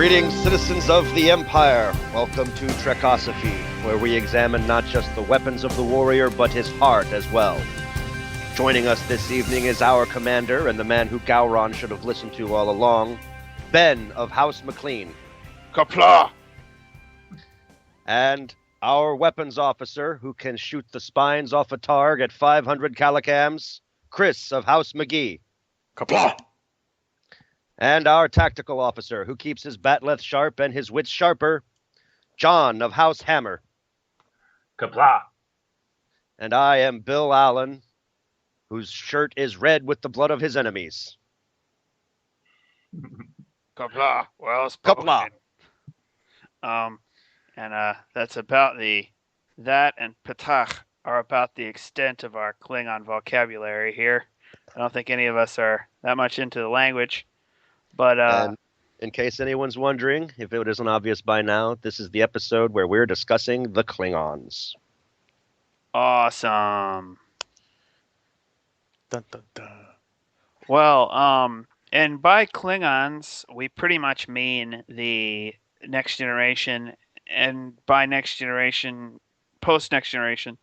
Greetings, citizens of the Empire. Welcome to Trekosophy, where we examine not just the weapons of the warrior, but his heart as well. Joining us this evening is our commander and the man who Gowron should have listened to all along, Ben of House McLean. Kapla! And our weapons officer who can shoot the spines off a targ at 500 calicams, Chris of House McGee. Kapla! And our tactical officer who keeps his batleth sharp and his wits sharper, John of House Hammer. Kapla! And I am Bill Allen, whose shirt is red with the blood of his enemies. Kapla! Well spoken. Kapla! That's about that and Patach are about the extent of our Klingon vocabulary here. I don't think any of us are that much into the language, but and in case anyone's wondering, if it isn't obvious by now, this is the episode where we're discussing the Klingons. Awesome. Dun, dun, dun. Well, and by Klingons, we pretty much mean the next generation, and by next generation, post next generation.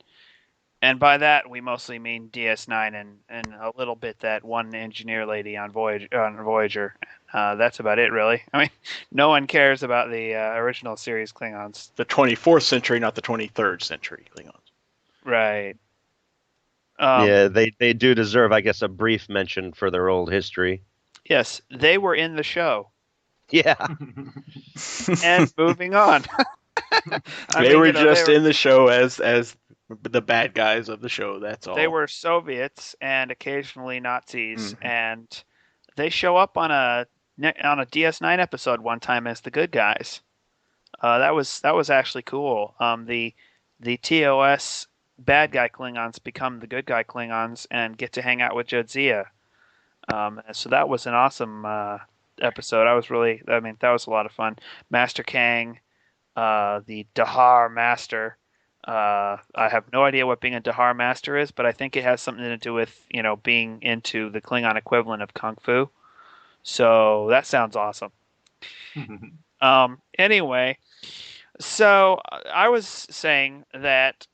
And by that, we mostly mean DS9 and a little bit that one engineer lady on Voyager. That's about it, really. I mean, no one cares about the original series Klingons. The 24th century, not the 23rd century Klingons. Right. Yeah, they do deserve, I guess, a brief mention for their old history. Yes, they were in the Yeah. And moving on. They were just in the show as the bad guys of the show. That's all. They were Soviets and occasionally Nazis, and they show up on a DS9 episode one time as the good guys. That was actually cool. The TOS bad guy Klingons become the good guy Klingons and get to hang out with Jadzia. So that was an awesome episode. That was a lot of fun. Master Kang, the Dahar Master. I have no idea what being a Dahar Master is, but I think it has something to do with, being into the Klingon equivalent of Kung Fu. So that sounds awesome. Anyway, so I was saying that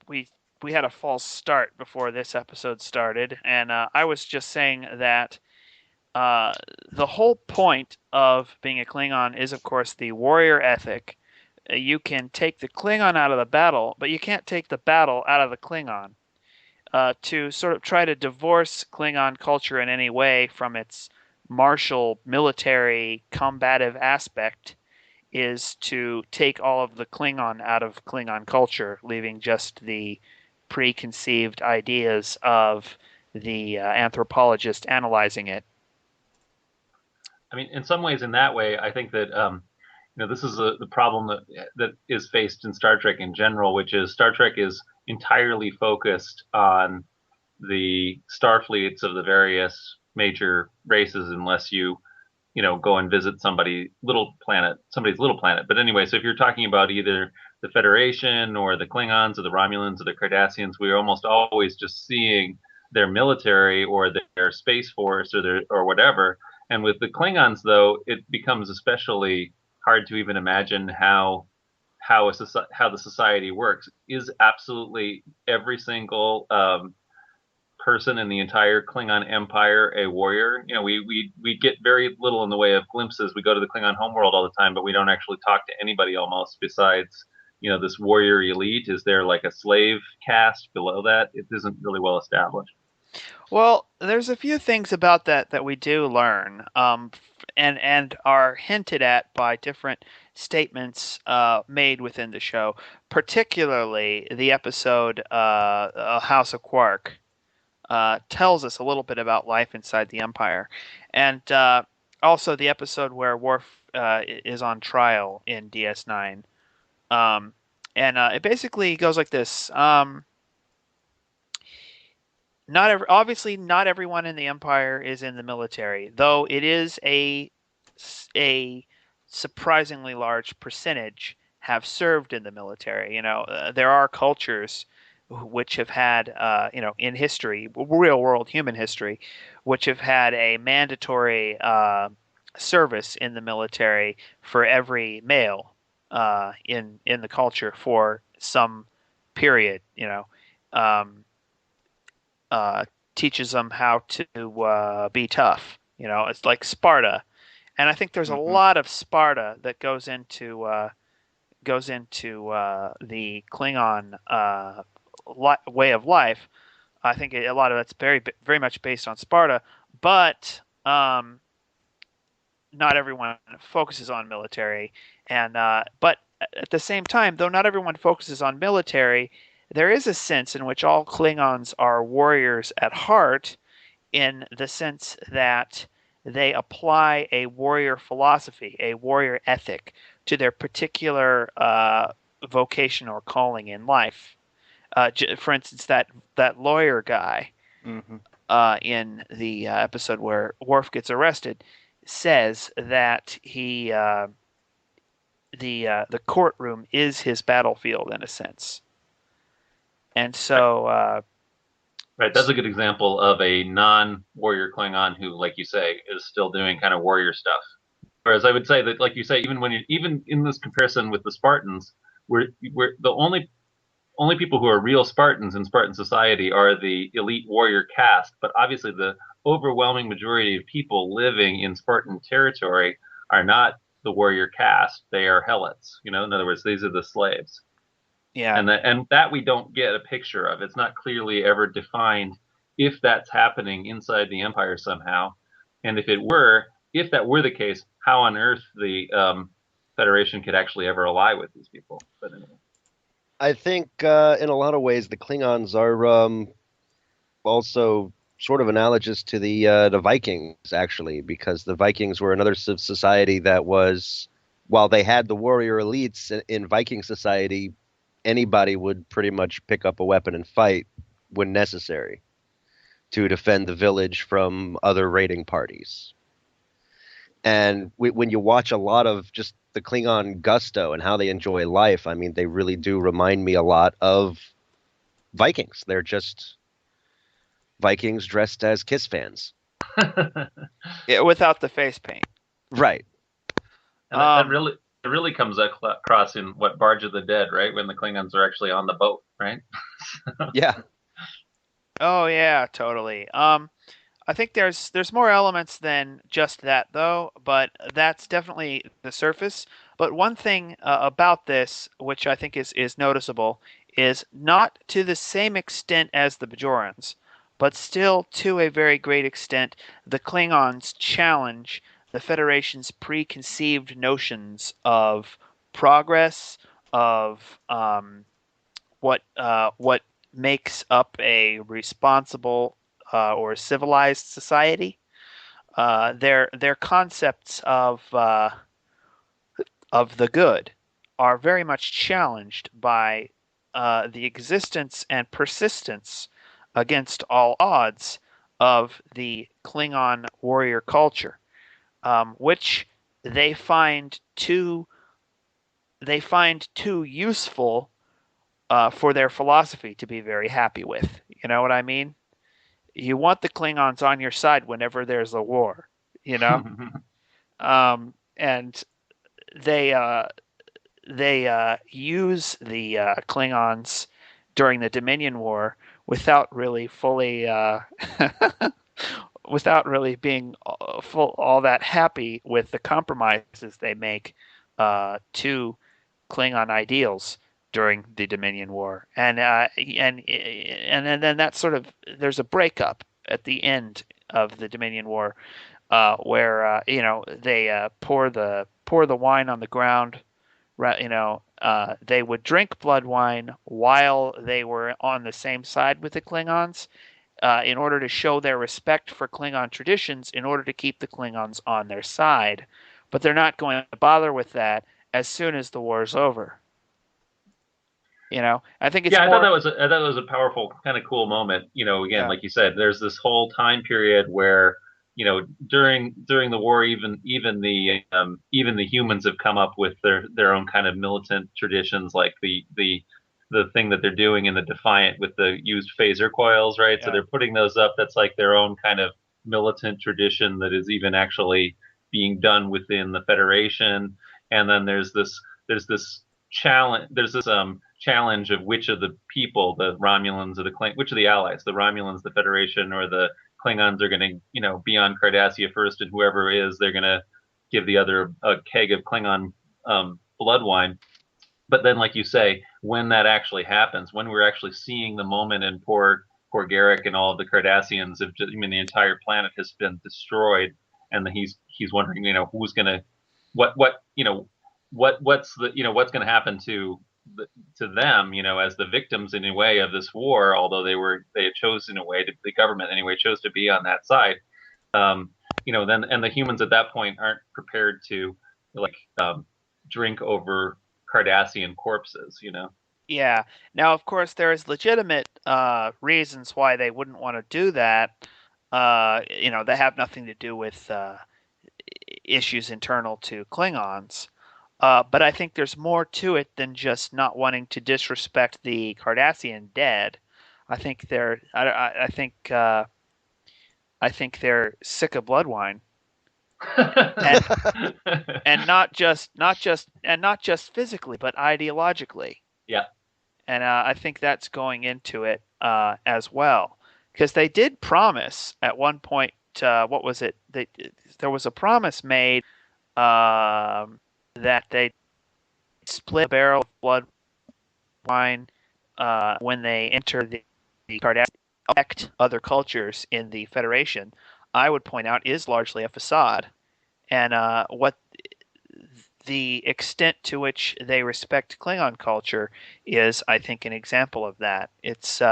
we had a false start before this episode started, and I was just saying that the whole point of being a Klingon is, of course, the warrior ethic. You can take the Klingon out of the battle, but you can't take the battle out of the Klingon. To sort of try to divorce Klingon culture in any way from its martial, military, combative aspect is to take all of the Klingon out of Klingon culture, leaving just the preconceived ideas of the anthropologist analyzing it. I mean, in some ways, in that way, I think that this is the problem that is faced in Star Trek in general, which is Star Trek is entirely focused on the starfleets of the various major races, unless you go and visit somebody's little planet. But anyway, so if you're talking about either the Federation or the Klingons or the Romulans or the Cardassians, we're almost always just seeing their military or their space force or whatever. And with the Klingons, though, it becomes especially hard to even imagine how the society works. Is absolutely every single person in the entire Klingon Empire a warrior? We get very little in the way of glimpses. We go to the Klingon homeworld all the time, but we don't actually talk to anybody almost besides this warrior elite. Is there like a slave caste below that? It isn't really well established. Well, there's a few things about that we do learn, and are hinted at by different statements made within the show, particularly the episode House of Quark tells us a little bit about life inside the Empire, and also the episode where Worf is on trial in DS9. And it basically goes like this. Obviously, not everyone in the Empire is in the military, though it is a surprisingly large percentage have served in the military. There are cultures which have had, in history, real world human history, which have had a mandatory service in the military for every male in the culture for some period. Um, Teaches them how to be tough. It's like Sparta, and I think there's a Mm-hmm. lot of Sparta that goes into the Klingon way of life. I think a lot of that's very much based on Sparta, but not everyone focuses on military. And but at the same time, though not everyone focuses on military, there is a sense in which all Klingons are warriors at heart, in the sense that they apply a warrior philosophy, a warrior ethic to their particular vocation or calling in life. For instance, that lawyer guy Mm-hmm. in the episode where Worf gets arrested says that the courtroom is his battlefield in a sense, and so Right, that's a good example of a non-warrior Klingon who, like you say, is still doing kind of warrior stuff. Whereas I would say that, like you say, even in this comparison with the Spartans, we're the only people who are real Spartans in Spartan society are the elite warrior caste. But obviously, the overwhelming majority of people living in Spartan territory are not the warrior caste; they are helots. In other words, these are the slaves. yeah. And that we don't get a picture of. It's not clearly ever defined if that's happening inside the Empire somehow, and if that were the case, how on earth the Federation could actually ever ally with these people. But anyway. I think in a lot of ways the Klingons are also sort of analogous to the Vikings, actually, because the Vikings were another society that was, while they had the warrior elites in Viking society, anybody would pretty much pick up a weapon and fight when necessary to defend the village from other raiding parties. And when you watch a lot of just the Klingon gusto and how they enjoy life, I mean, they really do remind me a lot of Vikings. They're just Vikings dressed as Kiss fans. Yeah, without the face paint. Right. And that really comes across in what Barge of the Dead, right? When the Klingons are actually on the boat, right? Yeah. Oh yeah, totally. I think there's more elements than just that though, but that's definitely the surface. But one thing about this, which I think is noticeable, is not to the same extent as the Bajorans, but still to a very great extent, the Klingons challenge the Federation's preconceived notions of progress, of what makes up a responsible or civilized society. Their concepts of the good are very much challenged by the existence and persistence against all odds of the Klingon warrior culture, which they find too useful for their philosophy to be very happy with. You know what I mean? You want the Klingons on your side whenever there's a war, you know? And they use the Klingons during the Dominion War without really fully without really being all that happy with the compromises they make to Klingon ideals during the Dominion War, and then that sort of there's a breakup at the end of the Dominion War where they pour the wine on the ground. They would drink blood wine while they were on the same side with the Klingons, in order to show their respect for Klingon traditions, in order to keep the Klingons on their side. But they're not going to bother with that as soon as the war's over. I think it's Yeah, more. I thought that was a powerful, kind of cool moment. Again, Yeah, like you said, there's this whole time period where, during the war, even the humans have come up with their own kind of militant traditions, like the the thing that they're doing in the Defiant with the used phaser coils, right? Yeah. So they're putting those up. That's like their own kind of militant tradition that is even actually being done within the Federation. And then there's this challenge of which of the people, the Romulans or which of the allies, the Romulans, the Federation, or the Klingons are going to, be on Cardassia first, and whoever is, they're going to give the other a keg of Klingon blood wine. But then, like you say, when that actually happens, when we're actually seeing the moment, and poor Garrick and all of the Cardassians have just, the entire planet has been destroyed, and he's wondering, who's gonna, what's going to happen to them, as the victims in a way of this war, although they had chosen a way, the government anyway chose to be on that side. Then, and the humans at that point aren't prepared to drink over Cardassian corpses, Yeah. Now, of course, there is legitimate reasons why they wouldn't want to do that. They have nothing to do with issues internal to Klingons. But I think there's more to it than just not wanting to disrespect the Cardassian dead. I think I think they're sick of blood wine. and not just physically, but ideologically. Yeah. And I think that's going into it as well, because they did promise at one point. What was it? There was a promise made that they split a barrel of blood wine when they enter the Cardassian, affect other cultures in the Federation. I would point out is largely a facade, and what the extent to which they respect Klingon culture is, I think, an example of that. It's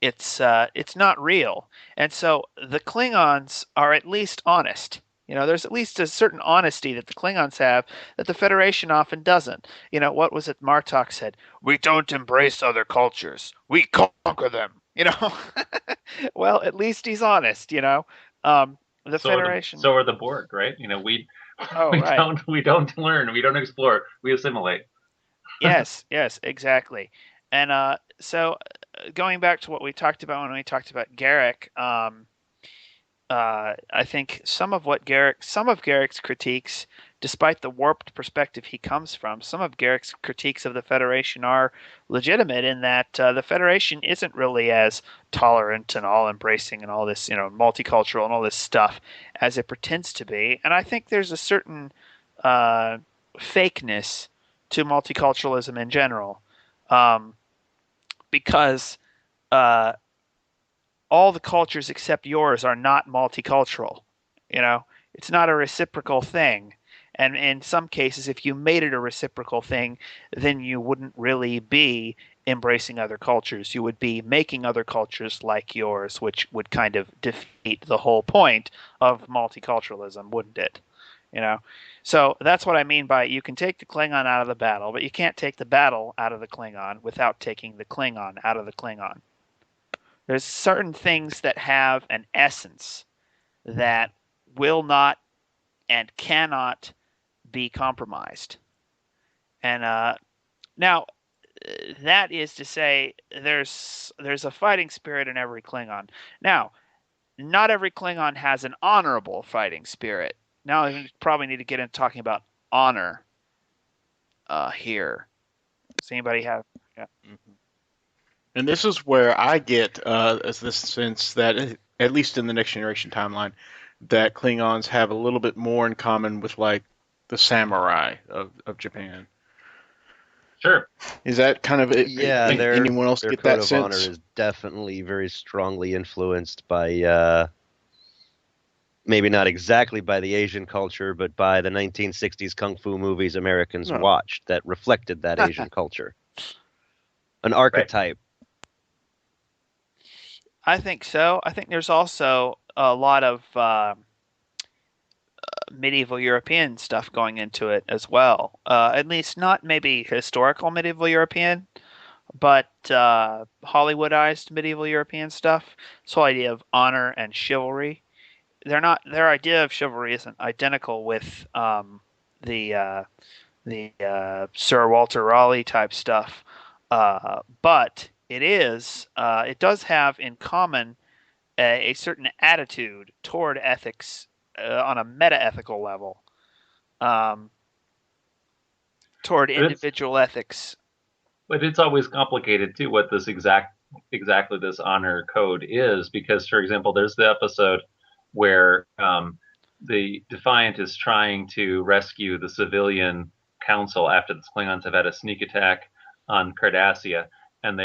it's not real, and so the Klingons are at least honest. There's at least a certain honesty that the Klingons have that the Federation often doesn't. What was it Martok said? We don't embrace other cultures. We conquer them. Well, at least he's honest. The Federation. So are the Borg, right? We right. we don't learn. We don't explore. We assimilate. Yes, exactly. And so going back to what we talked about when we talked about Garrick, I think some of Garrick's critiques, despite the warped perspective he comes from, some of Garrick's critiques of the Federation are legitimate in that the Federation isn't really as tolerant and all-embracing and all this, multicultural and all this stuff as it pretends to be. And I think there's a certain fakeness to multiculturalism in general, because all the cultures except yours are not multicultural. It's not a reciprocal thing. And in some cases, if you made it a reciprocal thing, then you wouldn't really be embracing other cultures. You would be making other cultures like yours, which would kind of defeat the whole point of multiculturalism, wouldn't it? So that's what I mean by you can take the Klingon out of the battle, but you can't take the battle out of the Klingon without taking the Klingon out of the Klingon. There's certain things that have an essence that will not and cannot be compromised. And now, that is to say, there's a fighting spirit in every Klingon. Now, not every Klingon has an honorable fighting spirit. Now, we probably need to get into talking about honor here. Does anybody have? Yeah. Mm-hmm. And this is where I get this sense that, at least in the Next Generation timeline, that Klingons have a little bit more in common with, like, the samurai of Japan. Sure. Is that kind of it? Yeah, anyone else their get code that of sense? honor is definitely very strongly influenced by, maybe not exactly by the Asian culture, but by the 1960s kung fu movies Americans watched that reflected that Asian culture. An archetype. I think so. I think there's also a lot of medieval European stuff going into it as well. At least not maybe historical medieval European, but Hollywoodized medieval European stuff. This whole idea of honor and chivalry. Their idea of chivalry isn't identical with the Sir Walter Raleigh type stuff, but it does have in common a certain attitude toward ethics on a meta-ethical level, toward individual ethics. But it's always complicated too what this exactly this honor code is, because for example, there's the episode where the Defiant is trying to rescue the civilian council after the Klingons have had a sneak attack on Cardassia, and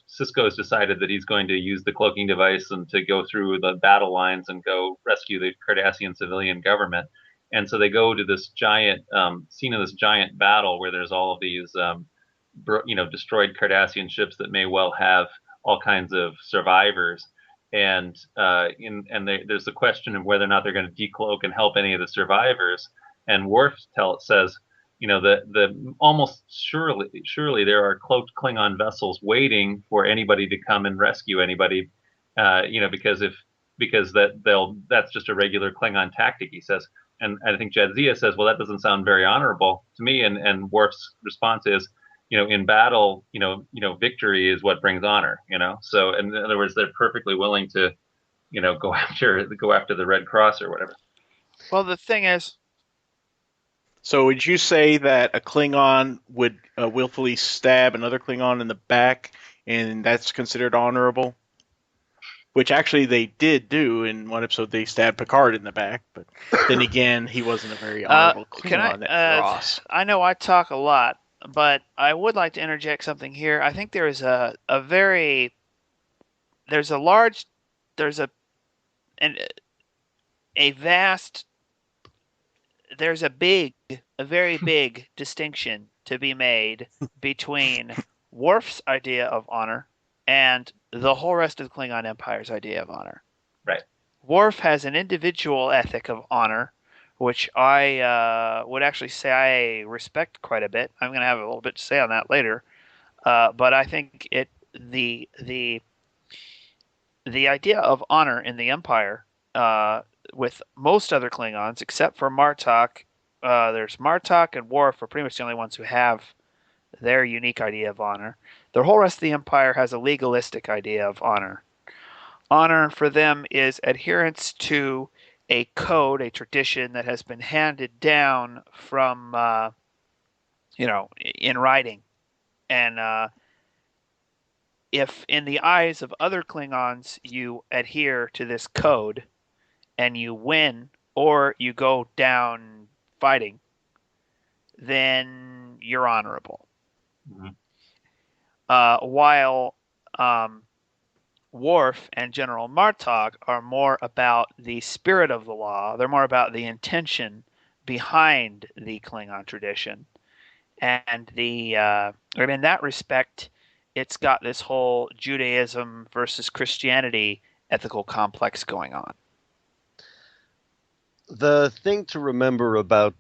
Cisco has decided that he's going to use the cloaking device and to go through the battle lines and go rescue the Cardassian civilian government. And so they go to this giant scene of this giant battle where there's all of these destroyed Cardassian ships that may well have all kinds of survivors. And there's the question of whether or not they're going to decloak and help any of the survivors. And Worf says, the almost surely there are cloaked Klingon vessels waiting for anybody to come and rescue anybody, because that's just a regular Klingon tactic, he says. And I think Jadzia says, well, that doesn't sound very honorable to me. And Worf's response is, in battle, victory is what brings honor, So in other words, they're perfectly willing to, go after the Red Cross or whatever. Well, the thing is, So would you say that a Klingon would willfully stab another Klingon in the back, and that's considered honorable? Which actually they did do in one episode. They stabbed Picard in the back, but then again, he wasn't a very honorable Klingon. Ross. I know I talk a lot, but I would like to interject something here. I think there is a very very big distinction to be made between Worf's idea of honor and the whole rest of the Klingon Empire's idea of honor. Right. Worf has an individual ethic of honor, which I would actually say I respect quite a bit. I'm going to have a little bit to say on that later. But I think the idea of honor in the Empire, with most other Klingons, except for Martok, there's Martok and Worf are pretty much the only ones who have their unique idea of honor. The whole rest of the Empire has a legalistic idea of honor. Honor for them is adherence to a code, a tradition that has been handed down from, in writing. And if in the eyes of other Klingons you adhere to this code and you win or you go down fighting, then you're honorable. Mm-hmm. While Worf and General Martok are more about the spirit of the law. They're more about the intention behind the Klingon tradition. And in that respect, it's got this whole Judaism versus Christianity ethical complex going on. The thing to remember about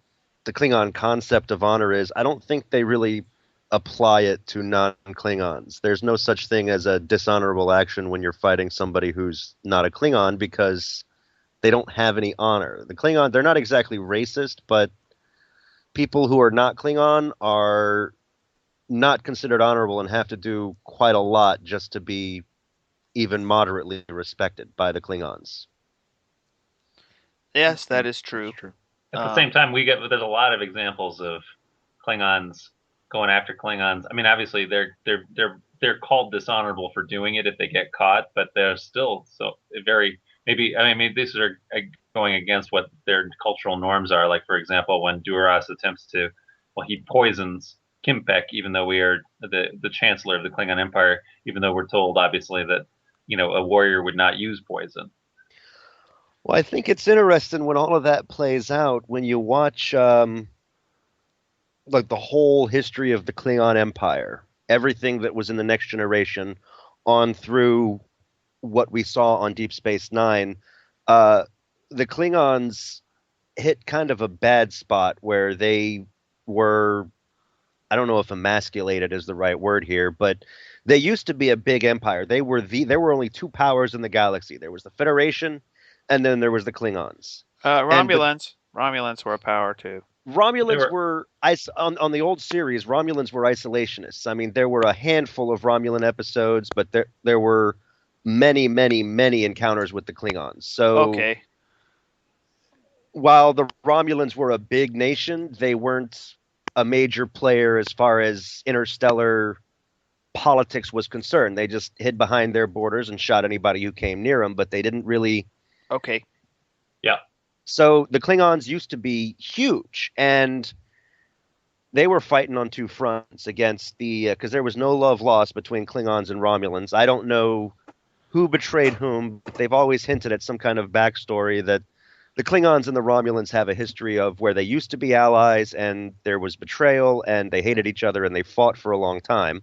the Klingon concept of honor is I don't think they really apply it to non-Klingons. There's no such thing as a dishonorable action when you're fighting somebody who's not a Klingon because they don't have any honor. The Klingon, they're not exactly racist, but people who are not Klingon are not considered honorable and have to do quite a lot just to be even moderately respected by the Klingons. Yes, that is true. At the same time, there's a lot of examples of Klingons going after Klingons. I mean, obviously they're called dishonorable for doing it if they get caught, but they're still maybe these are going against what their cultural norms are. Like, for example, when Duras attempts he poisons Kimpek, even though we are the chancellor of the Klingon Empire, even though we're told obviously that a warrior would not use poison. Well, I think it's interesting when all of that plays out, when you watch like the whole history of the Klingon Empire, everything that was in the Next Generation on through what we saw on Deep Space Nine, the Klingons hit kind of a bad spot where they were, I don't know if emasculated is the right word here, but they used to be a big empire. There were only two powers in the galaxy. There was the Federation, and then there was the Klingons. Romulans. Romulans were a power too. Romulans were on the old series. Romulans were isolationists. I mean, there were a handful of Romulan episodes, but there were many, many, many encounters with the Klingons. So Okay. while the Romulans were a big nation, they weren't a major player as far as interstellar politics was concerned. They just hid behind their borders and shot anybody who came near them, but they didn't really. Okay. Yeah. So the Klingons used to be huge, and they were fighting on two fronts against because there was no love lost between Klingons and Romulans. I don't know who betrayed whom, but they've always hinted at some kind of backstory that the Klingons and the Romulans have a history of where they used to be allies, and there was betrayal, and they hated each other, and they fought for a long time.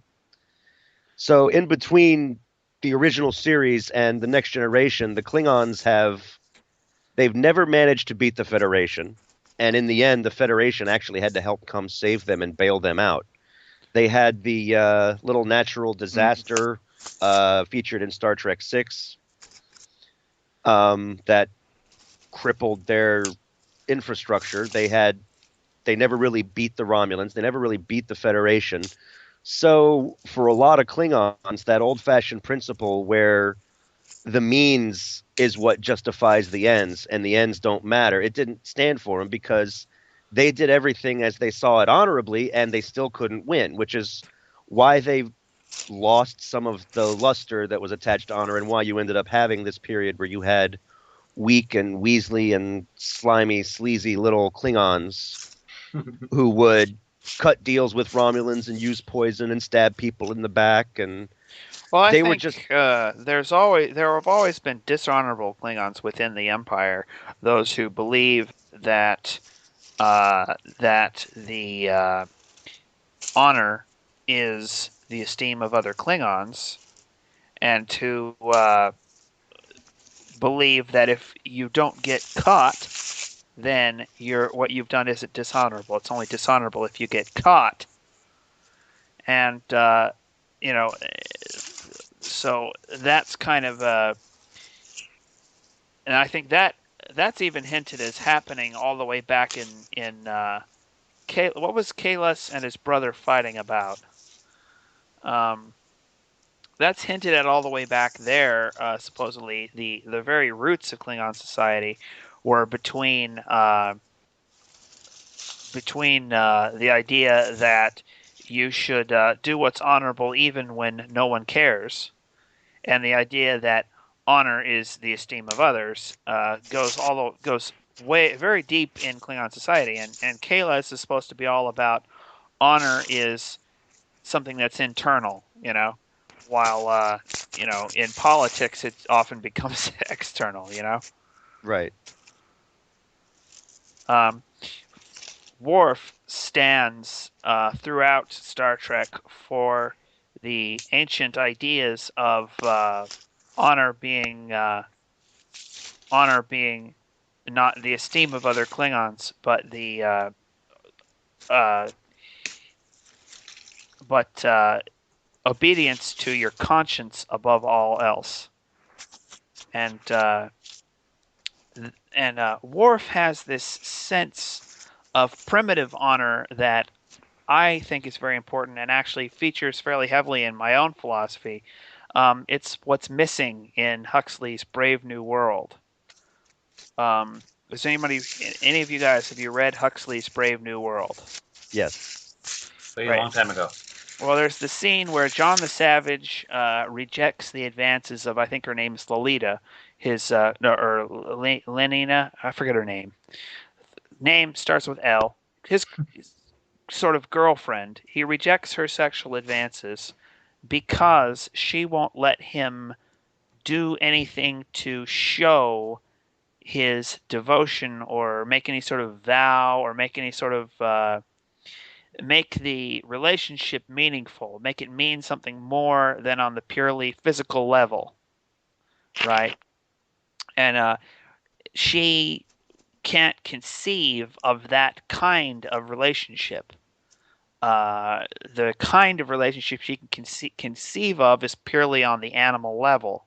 So in between the original series and the Next Generation, the Klingons they've never managed to beat the Federation. And in the end, the Federation actually had to help come save them and bail them out. They had the little natural disaster featured in Star Trek VI that crippled their infrastructure. They never really beat the Romulans. They never really beat the Federation. So for a lot of Klingons, that old-fashioned principle where the means is what justifies the ends and the ends don't matter, it didn't stand for them because they did everything as they saw it honorably and they still couldn't win, which is why they lost some of the luster that was attached to honor and why you ended up having this period where you had weak and weaselly and slimy, sleazy little Klingons who would cut deals with Romulans and use poison and stab people in the back. And well, I they think were just there have always been dishonorable Klingons within the Empire. Those who believe that the honor is the esteem of other Klingons, and to believe that if you don't get caught, then what you've done isn't dishonorable. It's only dishonorable if you get caught. And so that's kind of and I think that's even hinted as happening all the way back in what was Kahless and his brother fighting about? That's hinted at all the way back there. Supposedly, the very roots of Klingon society were between the idea that you should do what's honorable even when no one cares, and the idea that honor is the esteem of others goes way very deep in Klingon society, and Kahless is supposed to be all about honor is something that's internal, while in politics it often becomes external, right. Worf stands throughout Star Trek for the ancient ideas of honor being not the esteem of other Klingons, but obedience to your conscience above all else. And Worf has this sense of primitive honor that I think is very important and actually features fairly heavily in my own philosophy. It's what's missing in Huxley's Brave New World. Does any of you guys, have you read Huxley's Brave New World? Yes. A long time ago. Well, there's the scene where John the Savage rejects the advances of, I think her name is Lolita, Lenina, I forget her name. Name starts with L. His sort of girlfriend. He rejects her sexual advances because she won't let him do anything to show his devotion or make any sort of vow or make any sort of make the relationship meaningful, make it mean something more than on the purely physical level, right? And she can't conceive of that kind of relationship. The kind of relationship she can conceive of is purely on the animal level.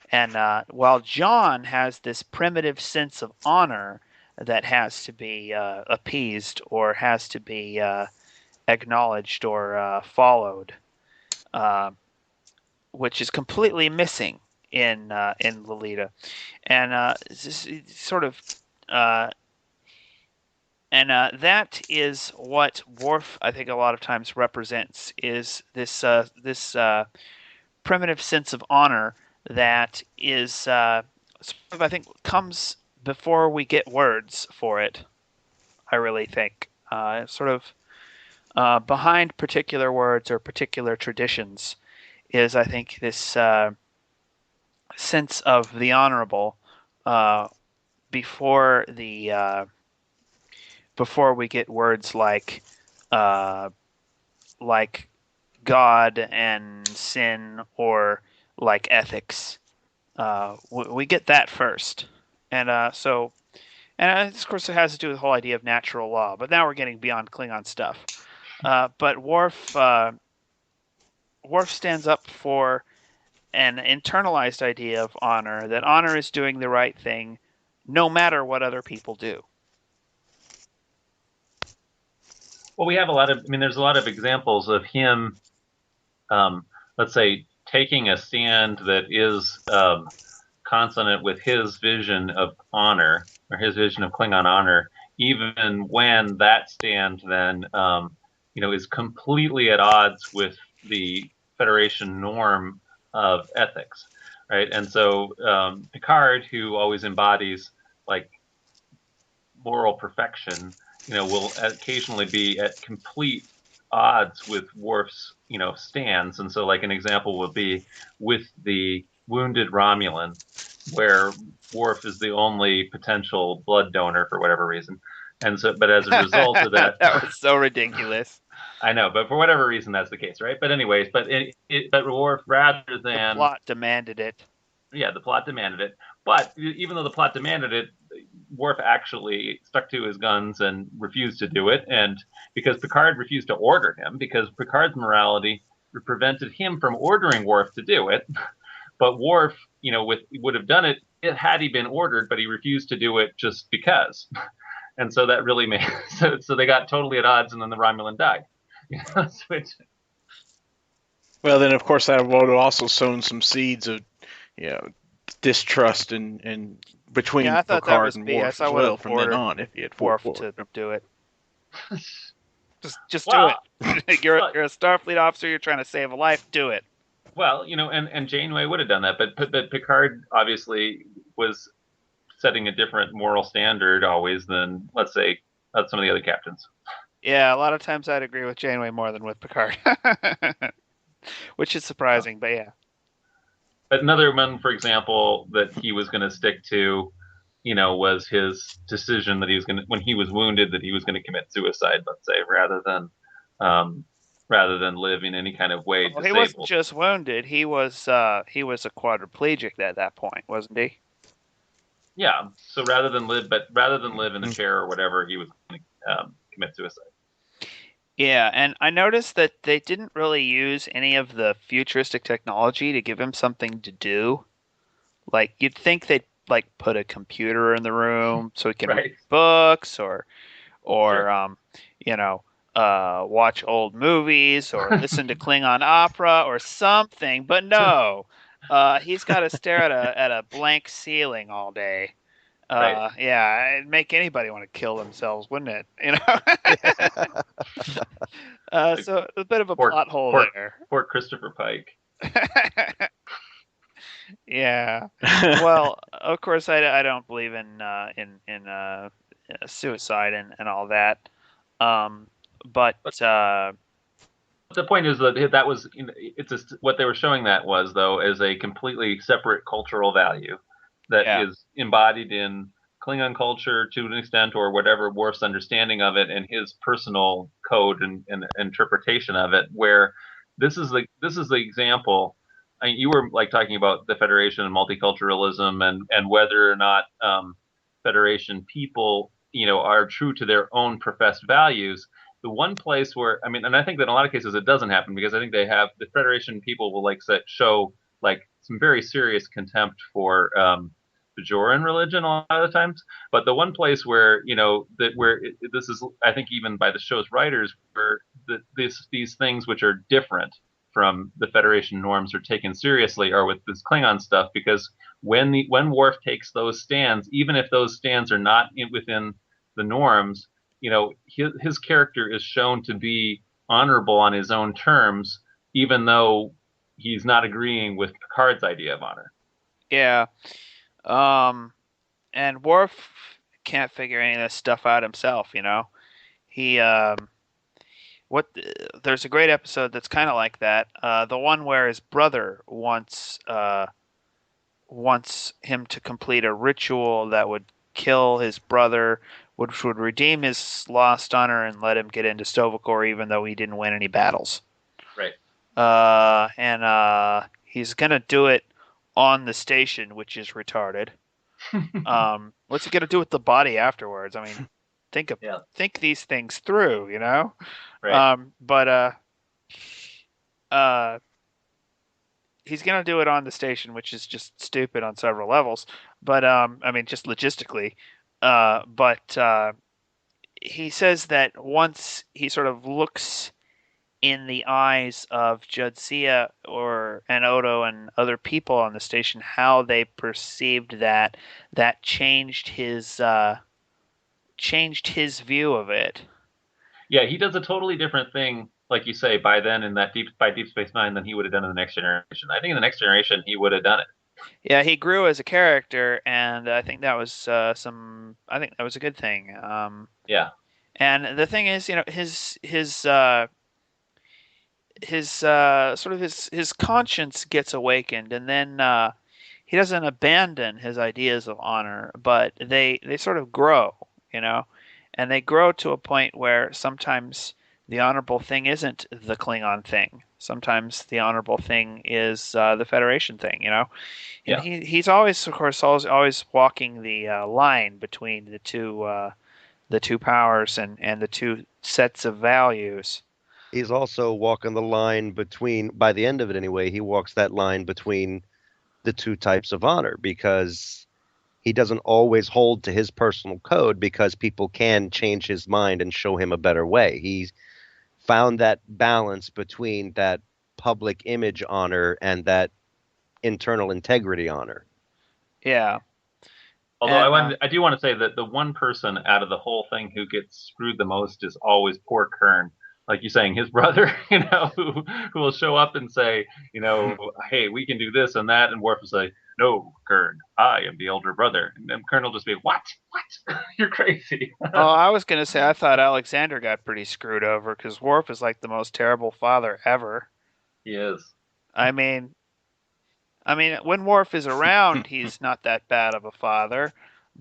And while John has this primitive sense of honor that has to be appeased or has to be acknowledged or followed, which is completely missing in Lolita, and sort of. That is what Worf, I think, a lot of times represents, is this primitive sense of honor that is sort of, I think, comes before we get words for it. I really think sort of behind particular words or particular traditions is, I think, this sense of the honorable before the before we get words like God and sin or like ethics. We get that first, and of course it has to do with the whole idea of natural law. But now we're getting beyond Klingon stuff. But Worf stands up for an internalized idea of honor. That honor is doing the right thing, no matter what other people do. Well, we have a lot of, I mean, there's a lot of examples of him, let's say, taking a stand that is consonant with his vision of honor or his vision of Klingon honor, even when that stand then, is completely at odds with the Federation norm of ethics, right? And so Picard, who always embodies like moral perfection, will occasionally be at complete odds with Worf's, stands. And so, like, an example would be with the wounded Romulan, where Worf is the only potential blood donor for whatever reason. And so, but as a result of that, that was so ridiculous. I know, but for whatever reason, that's the case, right? But anyways, but Worf, rather than the plot demanded it. Yeah, the plot demanded it. But even though the plot demanded it, Worf actually stuck to his guns and refused to do it. And because Picard refused to order him, because Picard's morality prevented him from ordering Worf to do it. But Worf, would have done it had he been ordered, but he refused to do it just because. And so that really made so they got totally at odds, and then the Romulan died. Well, then of course that would have also sown some seeds of, distrust and between I thought Picard that and was Worf BS. I as would well have from then ordered on if he had Worf fought to do it. Just Well, do it. You're a Starfleet officer. You're trying to save a life. Do it. Well, and Janeway would have done that, but Picard obviously was setting a different moral standard always than, let's say, some of the other captains. Yeah, a lot of times I'd agree with Janeway more than with Picard, which is surprising, but yeah. But another one, for example, that he was going to stick to, was his decision that he was going to, when he was wounded, that he was going to commit suicide, let's say, rather than live in any kind of way disabled. He wasn't just wounded; he was a quadriplegic at that point, wasn't he? Yeah. So rather than live in the chair or whatever, he was going to commit suicide. Yeah, and I noticed that they didn't really use any of the futuristic technology to give him something to do. Like, you'd think they'd put a computer in the room so he can read books or Sure. Watch old movies or listen to Klingon opera or something. But no, he's got to stare at a blank ceiling all day. Right. Yeah, it'd make anybody want to kill themselves, wouldn't it? So a bit of a plot hole there. Poor Christopher Pike. Yeah. Well, of course, I don't believe in suicide and all that. But the point is that was what they were showing that was, though, as a completely separate cultural value that is embodied in Klingon culture to an extent, or whatever Worf's understanding of it and his personal code and interpretation of it. Where this is the example. I mean, you were talking about the Federation and multiculturalism and whether or not Federation people are true to their own professed values. The one place where, I mean, and I think that in a lot of cases it doesn't happen, because I think the Federation people will show some very serious contempt for Bajoran religion a lot of the times. But the one place where this is, I think, even by the show's writers, where these things which are different from the Federation norms are taken seriously are with this Klingon stuff, because when Worf takes those stands, even if those stands are not within the norms, his character is shown to be honorable on his own terms, even though he's not agreeing with Picard's idea of honor. Yeah. And Worf can't figure any of this stuff out himself. He there's a great episode that's kind of like that. The one where his brother wants him to complete a ritual that would kill his brother, which would redeem his lost honor and let him get into Sto-vo-kor, even though he didn't win any battles. Right. And he's gonna do it on the station, which is retarded. What's he gonna do with the body afterwards? I mean, think these things through, Right. He's gonna do it on the station, which is just stupid on several levels. But I mean, just logistically. But he says that once he sort of looks in the eyes of Jadzia and Odo and other people on the station, how they perceived that changed his view of it. Yeah, he does a totally different thing, like you say, by then in that Deep Space Nine than he would have done in the Next Generation. I think in the Next Generation he would have done it. Yeah, he grew as a character, and I think that was I think that was a good thing. Yeah. And the thing is, his sort of his conscience gets awakened, and then he doesn't abandon his ideas of honor, but they sort of grow, and they grow to a point where sometimes the honorable thing isn't the Klingon thing. Sometimes the honorable thing is the Federation thing, And Yeah. he's always, of course, always walking the line between the two powers and the two sets of values. He's also walking the line between, by the end of it anyway, he walks that line between the two types of honor, because he doesn't always hold to his personal code, because people can change his mind and show him a better way. He found that balance between that public image honor and that internal integrity honor. Yeah. Although I do want to say that the one person out of the whole thing who gets screwed the most is always poor Kern. Like you're saying, his brother, who will show up and say, hey, we can do this and that, and Worf will say, no, Kern, I am the elder brother, and then Kern will just be, what? You're crazy. Oh, I was gonna say I thought Alexander got pretty screwed over, because Worf is like the most terrible father ever. He is. I mean, when Worf is around, he's not that bad of a father,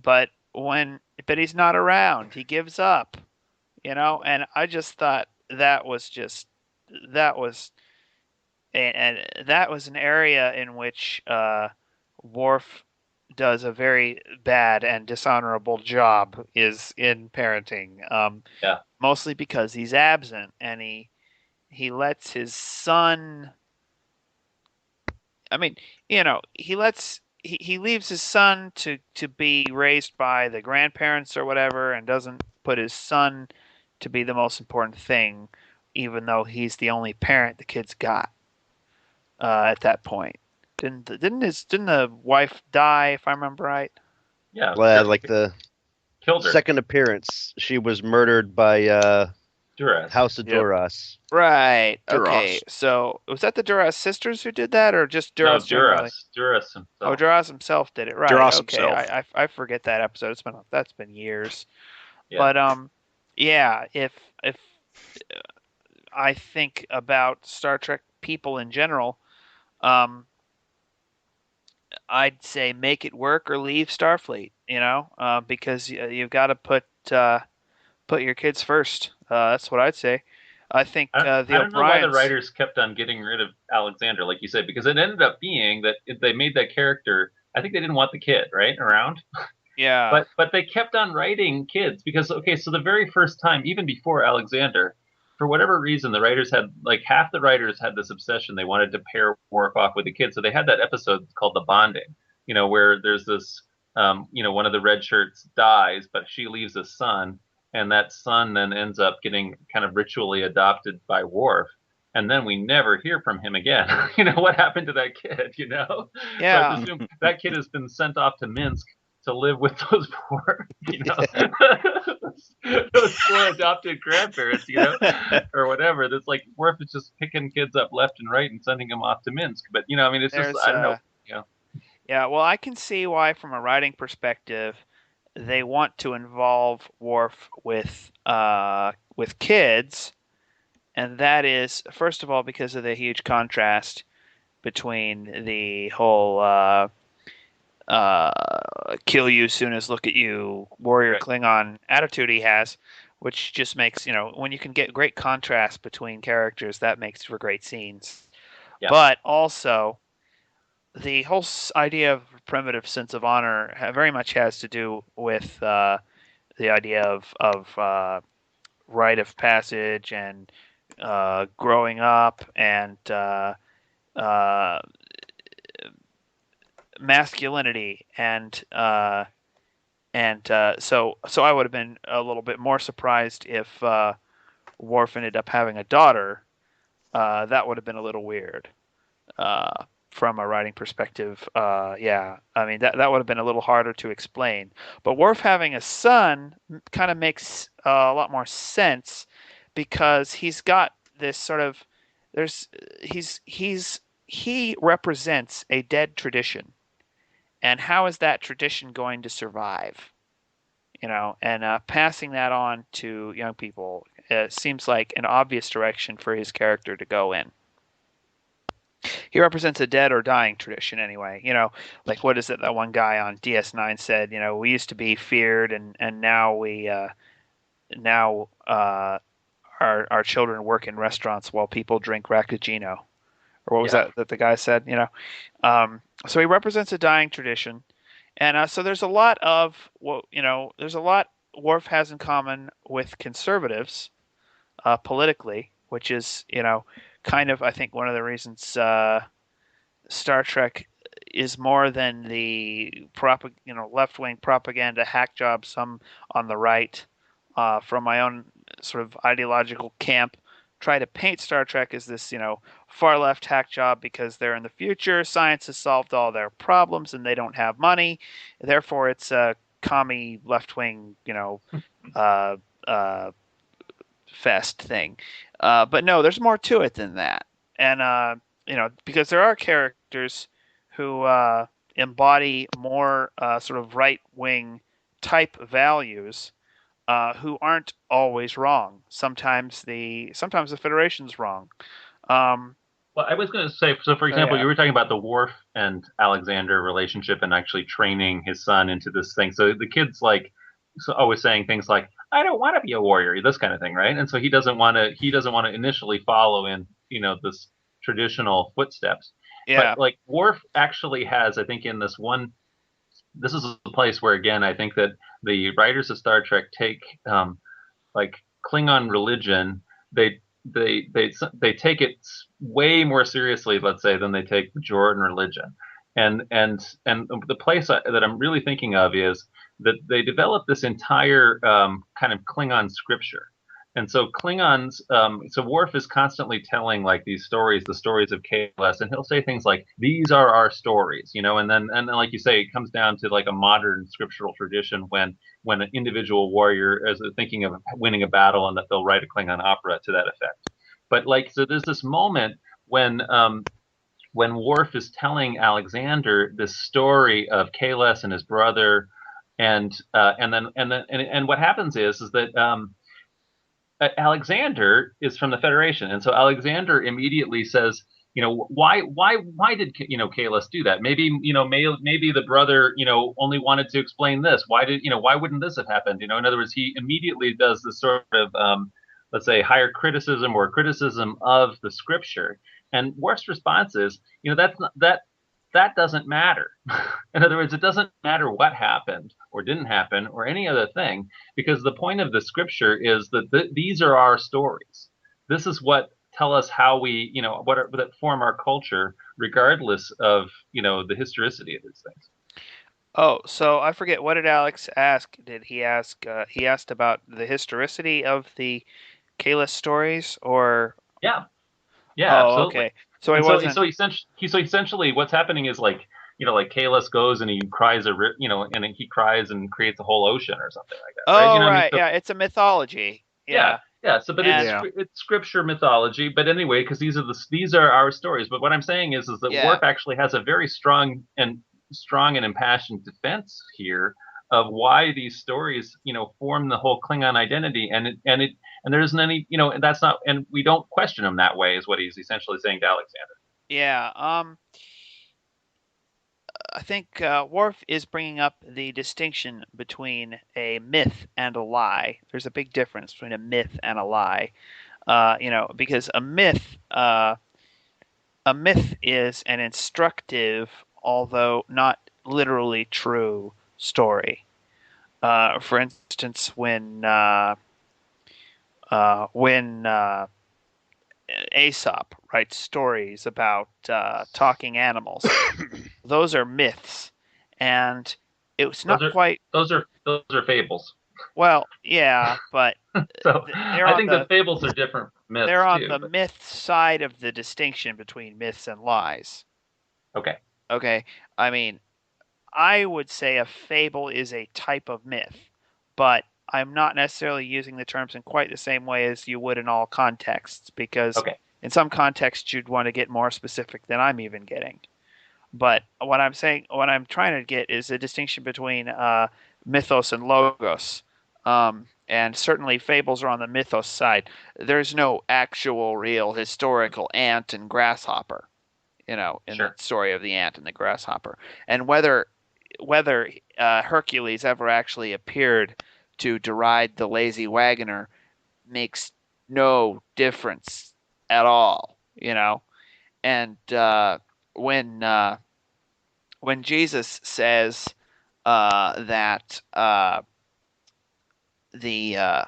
but he's not around, he gives up, And I just thought that was an area in which Worf does a very bad and dishonorable job is in parenting. Yeah. Mostly because he's absent, and he lets his son. I mean, he leaves his son to be raised by the grandparents or whatever, and doesn't put his son to be the most important thing, even though he's the only parent the kid's got at that point. Didn't the wife die, if I remember right? Yeah. Well, like the killed her. second appearance, she was murdered by Duras. House of Duras. Right. Duras. Okay. So was that the Duras sisters who did that, or just Duras? No, generally? Duras himself. Oh, Duras himself did it. Right. Duras okay. himself. I forget that episode. That's been years. Yeah. But yeah. If I think about Star Trek people in general, I'd say make it work or leave Starfleet. Because you've got to put your kids first. That's what I'd say. I think I don't know why the writers kept on getting rid of Alexander, like you said, because it ended up being that they made that character. I think they didn't want the kid around. Yeah. But they kept on writing kids because so the very first time, even before Alexander, for whatever reason, the writers had half the writers had this obsession. They wanted to pair Worf off with the kid, so they had that episode called The Bonding, where there's this one of the red shirts dies, but she leaves a son, and that son then ends up getting kind of ritually adopted by Worf. And then we never hear from him again. What happened to that kid, So I Yeah. presume that kid has been sent off to Minsk to live with those poor, those poor adopted grandparents, or whatever. That's like Worf is just picking kids up left and right and sending them off to Minsk. But it's just There's I don't know. Yeah, well, I can see why, from a writing perspective, they want to involve Worf with kids, and that is first of all because of the huge contrast between the whole kill you soon as look at you warrior Right. Klingon attitude he has, which just makes when you can get great contrast between characters, that makes for great scenes. Yeah. But also the whole idea of primitive sense of honor very much has to do with the idea of rite of passage and growing up and uh, masculinity so I would have been a little bit more surprised if Worf ended up having a daughter. That would have been a little weird. From a writing perspective, yeah, I mean that would have been a little harder to explain. But Worf having a son kind of makes a lot more sense because he's got this sort of he represents a dead tradition, and how is that tradition going to survive? And passing that on to young people seems like an obvious direction for his character to go in. He represents a dead or dying tradition anyway. Like what is it that one guy on DS9 said? We used to be feared, and now our children work in restaurants while people drink Rakugino, or what was that the guy said? So he represents a dying tradition, and so there's a lot of there's a lot Worf has in common with conservatives politically, which is kind of I think one of the reasons Star Trek is more than the left-wing propaganda hack job some on the right from my own sort of ideological camp try to paint Star Trek as this far left hack job because they're in the future, science has solved all their problems and they don't have money, therefore it's a commie left-wing uh, uh, fest thing. But no, there's more to it than that. And because there are characters who embody more sort of right-wing type values who aren't always wrong. Sometimes the Federation's wrong. Well, I was going to say, so for example, yeah. you were talking about the Worf and Alexander relationship and actually training his son into this thing. So the kid's like always saying things like, "I don't want to be a warrior," this kind of thing, right? And so he doesn't want to initially follow in this traditional footsteps. Yeah. But like Worf actually has, I think, in this one, this is a place where again I think that the writers of Star Trek take like Klingon religion, they take it way more seriously, let's say, than they take Jordan religion. And the place that I'm really thinking of is that they developed this entire kind of Klingon scripture. And so Klingons, so Worf is constantly telling like these stories, the stories of KLS, and he'll say things like, "These are our stories," and then like you say, it comes down to like a modern scriptural tradition when an individual warrior is thinking of winning a battle, and that they'll write a Klingon opera to that effect. But like, so there's this moment when Worf is telling Alexander this story of Kahless and his brother, and what happens is that Alexander is from the Federation, and so Alexander immediately says, why did Kahless do that? Maybe maybe the brother only wanted to explain this. Why wouldn't this have happened? In other words, he immediately does this sort of let's say higher criticism or criticism of the scripture. And Worf's response is, that doesn't matter. In other words, it doesn't matter what happened or didn't happen or any other thing, because the point of the scripture is that these are our stories. This is what tell us how we, that form our culture, regardless of, the historicity of these things. Oh, so I forget, what did Alex ask? Did he ask? He asked about the historicity of the Kalis stories, or? Yeah, yeah, Oh, absolutely. okay. So he And so wasn't. essentially what's happening is like like Kalis goes and he cries and he cries and creates a whole ocean or something like that, right? Oh, I mean, right. so Yeah, it's a mythology. yeah, Yeah, yeah. So, but and Yeah. it's scripture mythology. But anyway, because these are our stories. But what I'm saying is that yeah, Worf actually has a very strong and impassioned defense here of why these stories, form the whole Klingon identity, and there isn't any, and that's not, and we don't question him that way, is what he's essentially saying to Alexander. yeah. I think Worf is bringing up the distinction between a myth and a lie. There's a big difference between a myth and a lie. Because a myth is an instructive, although not literally true, story. For instance, when Aesop writes stories about talking animals, those are myths, and it's Those not are quite those are fables. well, yeah, but So they're I on think the that fables are different from they're myths on too. the But myth side of the distinction between myths and lies. okay, Okay, I mean, I would say a fable is a type of myth, but I'm not necessarily using the terms in quite the same way as you would in all contexts, because okay, in some contexts you'd want to get more specific than I'm even getting. But what I'm trying to get is a distinction between mythos and logos. And certainly fables are on the mythos side. There's no actual, real, historical ant and grasshopper, in the sure. story of the ant and the grasshopper. And whether Hercules ever actually appeared to deride the lazy wagoner makes no difference at all. And when uh, when Jesus says that the uh,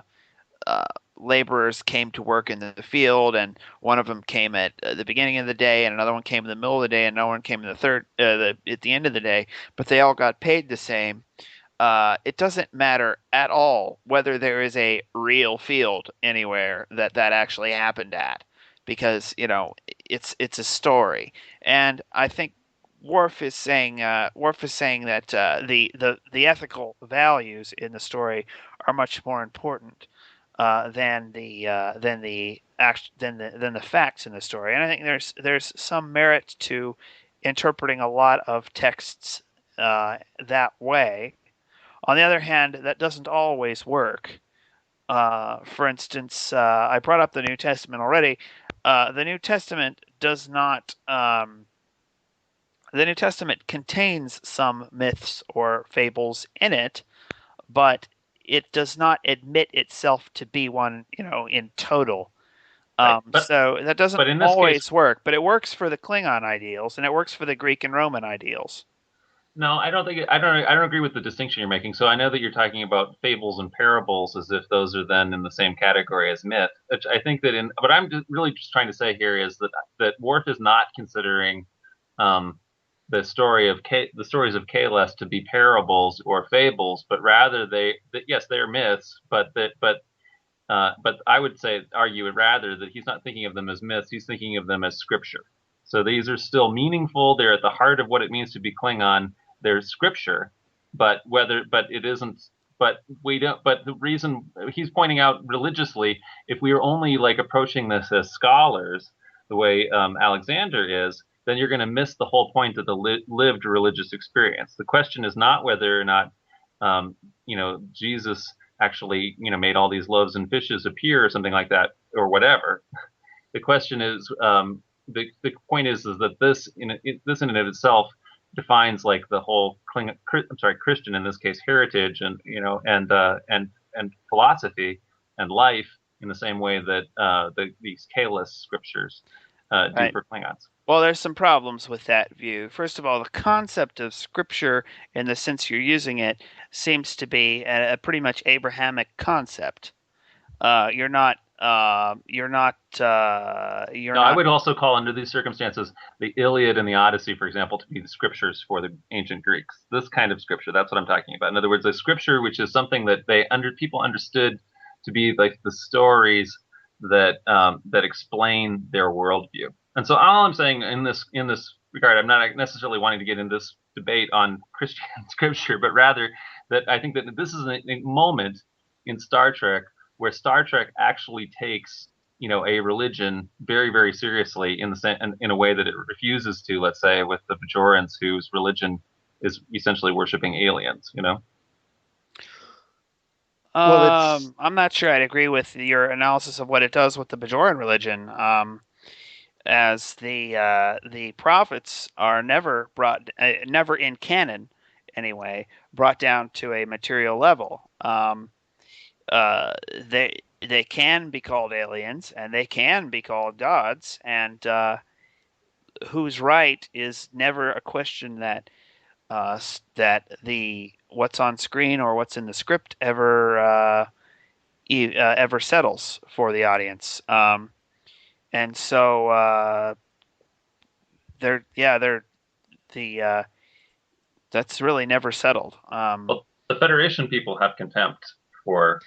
laborers came to work in the field, and one of them came at the beginning of the day, and another one came in the middle of the day, and another one came in at the end of the day, but they all got paid the same. It doesn't matter at all whether there is a real field anywhere that actually happened at, because it's a story, and I think Worf is saying that the ethical values in the story are much more important than the facts in the story, and I think there's some merit to interpreting a lot of texts that way. On the other hand, that doesn't always work. For instance, I brought up the New Testament already. The New Testament does not. The New Testament contains some myths or fables in it, but it does not admit itself to be one, in total. Right. So that doesn't But in this case, always work, but it works for the Klingon ideals, and it works for the Greek and Roman ideals. no, I don't think I don't agree with the distinction you're making. So I know that you're talking about fables and parables as if those are then in the same category as myth. Which I think that in what I'm really just trying to say here is that Worf is not considering um, the stories of Kahless to be parables or fables, but rather yes, they are myths, but I would argue it rather that he's not thinking of them as myths, he's thinking of them as scripture. So these are still meaningful. They're at the heart of what it means to be Klingon. They're scripture, but it isn't. But we don't. But the reason he's pointing out religiously, if we are only like approaching this as scholars, the way Alexander is, then you're going to miss the whole point of the lived religious experience. The question is not whether or not, Jesus actually made all these loaves and fishes appear or something like that or whatever. The question is the point is that this in and of itself defines like the whole Christian, in this case, heritage, and and philosophy and life in the same way that these Kalis scriptures do Right. for Klingons. Well, there's some problems with that view. First of all, the concept of scripture, in the sense you're using it, seems to be a pretty much Abrahamic concept. You're not You're not. You're No, I not. would also call under these circumstances the Iliad and the Odyssey, for example, to be the scriptures for the ancient Greeks. This kind of scripture, that's what I'm talking about. In other words, a scripture which is something that people understood to be like the stories that explain their worldview. And so all I'm saying in this regard, I'm not necessarily wanting to get into this debate on Christian scripture, but rather that I think that this is a moment in Star Trek where Star Trek actually takes a religion very, very seriously in a way that it refuses to, let's say, with the Bajorans, whose religion is essentially worshiping aliens. Well, it's I'm not sure I'd agree with your analysis of what it does with the Bajoran religion. As the prophets are never never in canon, anyway, brought down to a material level. Uh, they can be called aliens and they can be called gods, and who's right is never a question that the what's on screen or what's in the script ever settles for the audience. And so they're the that's really never settled. Well, the Federation people have contempt for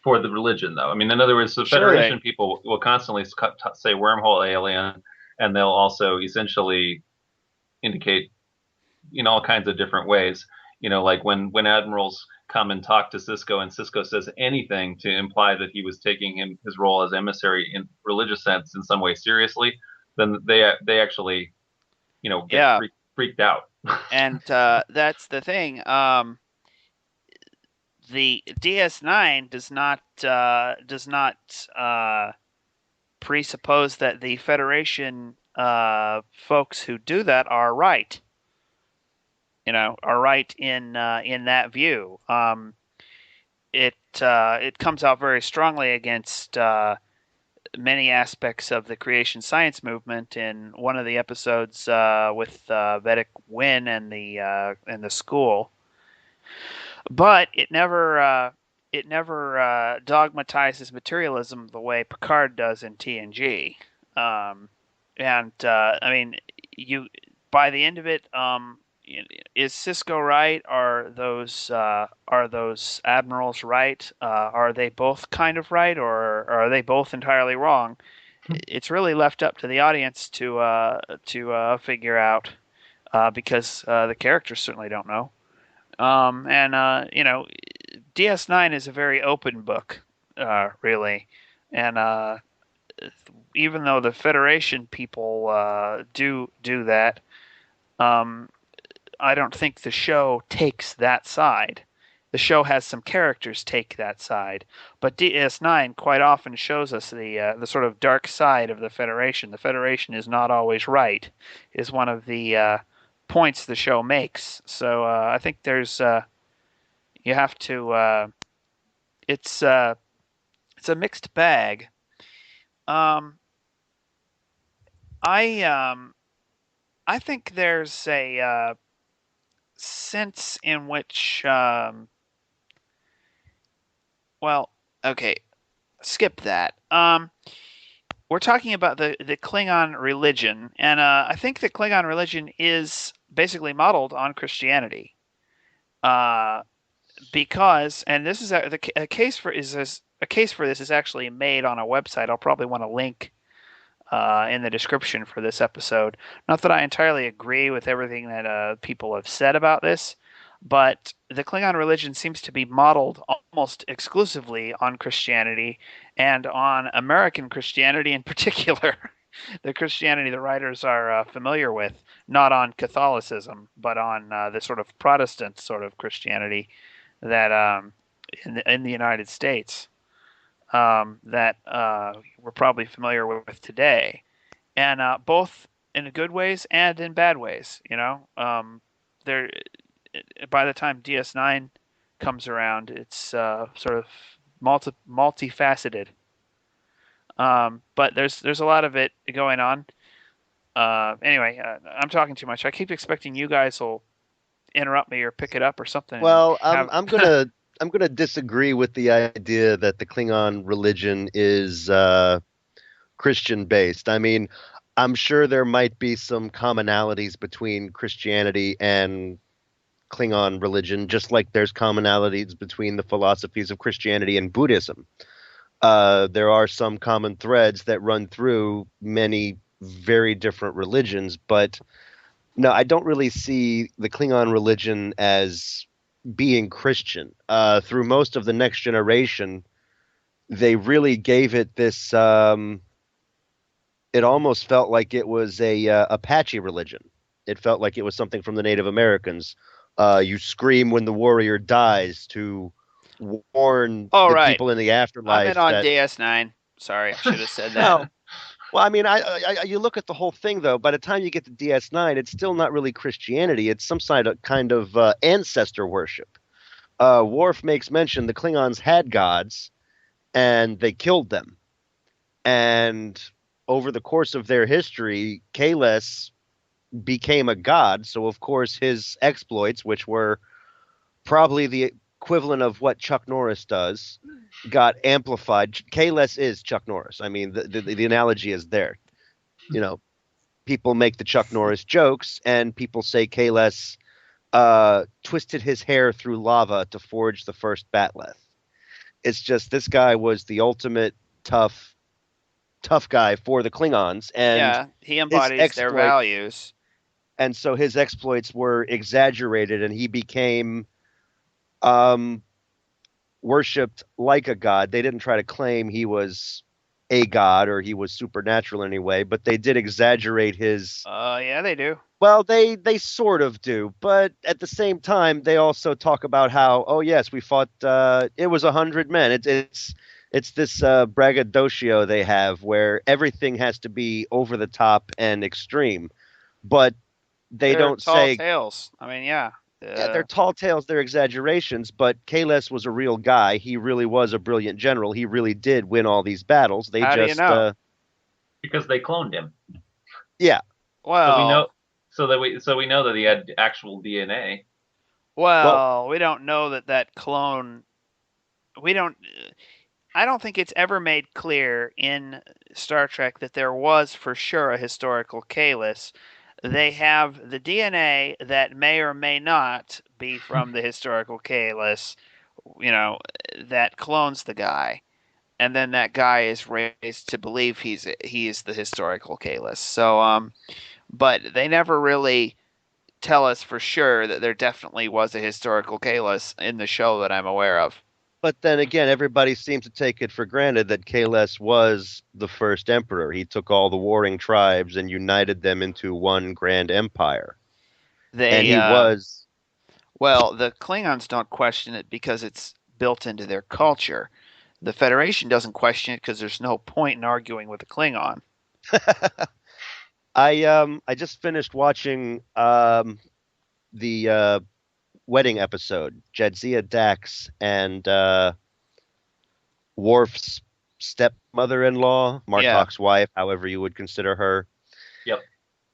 for the religion, though. I mean, in other words, the Sure Federation people will constantly say wormhole alien, and they'll also essentially indicate in all kinds of different ways. Like when admirals come and talk to Cisco, and Cisco says anything to imply that he was taking his role as emissary in religious sense in some way seriously, then they actually get Yeah, freaked out. and that's the thing. The DS9 does not presuppose that the Federation folks who do that are right. Are right in that view. It comes out very strongly against many aspects of the creation science movement in one of the episodes with Vedic Wynn and the school. But it never dogmatizes materialism the way Picard does in TNG. And I mean, you by the end of it, is Cisco right? Are those admirals right? Are they both kind of right, or are they both entirely wrong? It's really left up to the audience to figure out, because the characters certainly don't know. And DS9 is a very open book, really, and even though the Federation people do that, um, I don't think the show takes that side. The show has some characters take that side, but DS9 quite often shows us the sort of dark side of the Federation. The Federation is not always right, is one of the points the show makes. So I think there's you have to. It's a mixed bag. Um, I think there's a sense in which well, okay, skip that. We're talking about the Klingon religion, and I think the Klingon religion is basically modeled on Christianity. Uh, because, and this is a case for a case for this is actually made on a website. I'll probably want to link in the description for this episode. Not that I entirely agree with everything that people have said about this, but the Klingon religion seems to be modeled almost exclusively on Christianity, and on American Christianity in particular. The Christianity the writers are familiar with, not on Catholicism, but on the sort of Protestant sort of Christianity that in the United States, that we're probably familiar with today, and both in good ways and in bad ways. There by the time DS9 comes around, it's sort of multifaceted. But there's a lot of it going on. Anyway, I'm talking too much. I keep expecting you guys will interrupt me or pick it up or something. well, I'm gonna disagree with the idea that the Klingon religion is Christian based. I mean, I'm sure there might be some commonalities between Christianity and Klingon religion, just like there's commonalities between the philosophies of Christianity and Buddhism. There are some common threads that run through many very different religions, but no, I don't really see the Klingon religion as being Christian. Through most of the Next Generation, they really gave it this. It almost felt like it was a Apache religion. It felt like it was something from the Native Americans. You scream when the warrior dies to warn Oh, the right. people in the I'm afterlife in on that. DS9. Sorry, I should have said that. No, well, I mean, you look at the whole thing though. By the time you get to DS9, it's still not really Christianity. It's some kind of ancestor worship. Worf makes mention the Klingons had gods, and they killed them. And over the course of their history, Kahless became a god. So of course his exploits, which were probably the equivalent of what Chuck Norris does, got amplified. Kahless is Chuck Norris. I mean, the analogy is there. You know, people make the Chuck Norris jokes, and people say Kahless twisted his hair through lava to forge the first bat'leth. It's just this guy was the ultimate tough guy for the Klingons, and Yeah, he his embodies their exploits, values. and so his exploits were exaggerated, and he became um, worshipped like a god. They didn't try to claim he was a god or he was supernatural in any way, but they did exaggerate his. Yeah, they do. Well, they sort of do, but at the same time, they also talk about how, oh yes, we fought. It was 100 men. It's this braggadocio they have where everything has to be over the top and extreme, but they They're don't tall say. tales. I mean, yeah. Yeah, they're tall tales, they're exaggerations, but Kahless was a real guy. He really was a brilliant general. He really did win all these battles. They How do you just know? Because they cloned him. Yeah. Well, So we know. So we know that he had actual DNA. Well, we don't know that clone. We don't. I don't think it's ever made clear in Star Trek that there was for sure a historical Kahless. They have the DNA that may or may not be from the historical Kahless, that clones the guy, and then that guy is raised to believe he is the historical Kahless. So, but they never really tell us for sure that there definitely was a historical Kahless in the show that I'm aware of. But then again, everybody seems to take it for granted that Kahless was the first emperor. He took all the warring tribes and united them into one grand empire. And he was. Well, the Klingons don't question it because it's built into their culture. The Federation doesn't question it because there's no point in arguing with a Klingon. I just finished watching the wedding episode, Jadzia Dax and Worf's stepmother-in-law, Martok's wife, however you would consider her. Yep.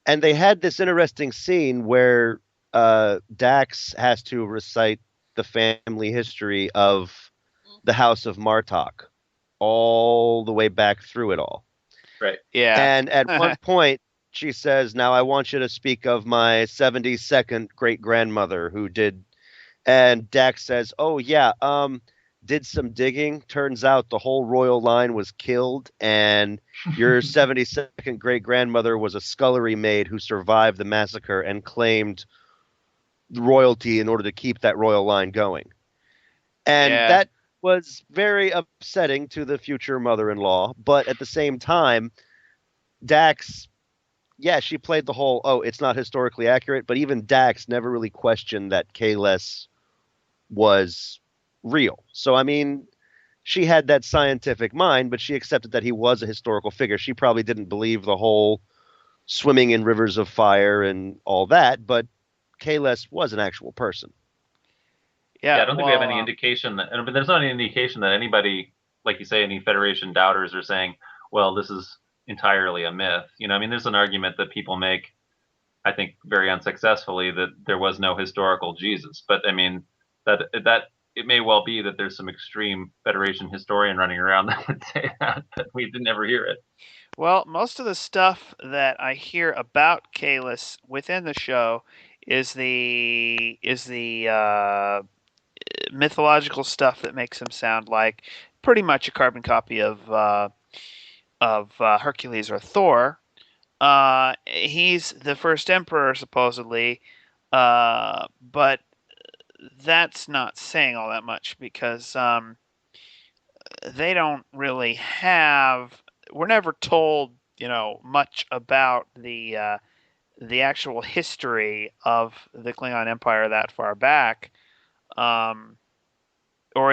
And they had this interesting scene where Dax has to recite the family history of the House of Martok all the way back through it all. Right. Yeah. And at one point, she says, now I want you to speak of my 72nd great-grandmother who did. And Dax says, oh, yeah, did some digging. Turns out the whole royal line was killed, and your 72nd great-grandmother was a scullery maid who survived the massacre and claimed royalty in order to keep that royal line going. And that was very upsetting to the future mother-in-law, but at the same time, Dax, yeah, she played the whole, oh, it's not historically accurate, but even Dax never really questioned that Kahless was real. So, I mean, she had that scientific mind, but she accepted that he was a historical figure. She probably didn't believe the whole swimming in rivers of fire and all that, but Kahless was an actual person. Yeah, I don't think we have any indication that, but there's not any indication that anybody, like you say, any Federation doubters are saying, well, this is entirely a myth. I mean, there's an argument that people make, I think very unsuccessfully, that there was no historical Jesus. But I mean, that it may well be that there's some extreme Federation historian running around that would say that, but we did never hear it. Well, most of the stuff that I hear about Kalis within the show is the mythological stuff that makes him sound like pretty much a carbon copy of Hercules or Thor. He's the first emperor supposedly, but that's not saying all that much because they don't really have. We're never told, much about the actual history of the Klingon Empire that far back, or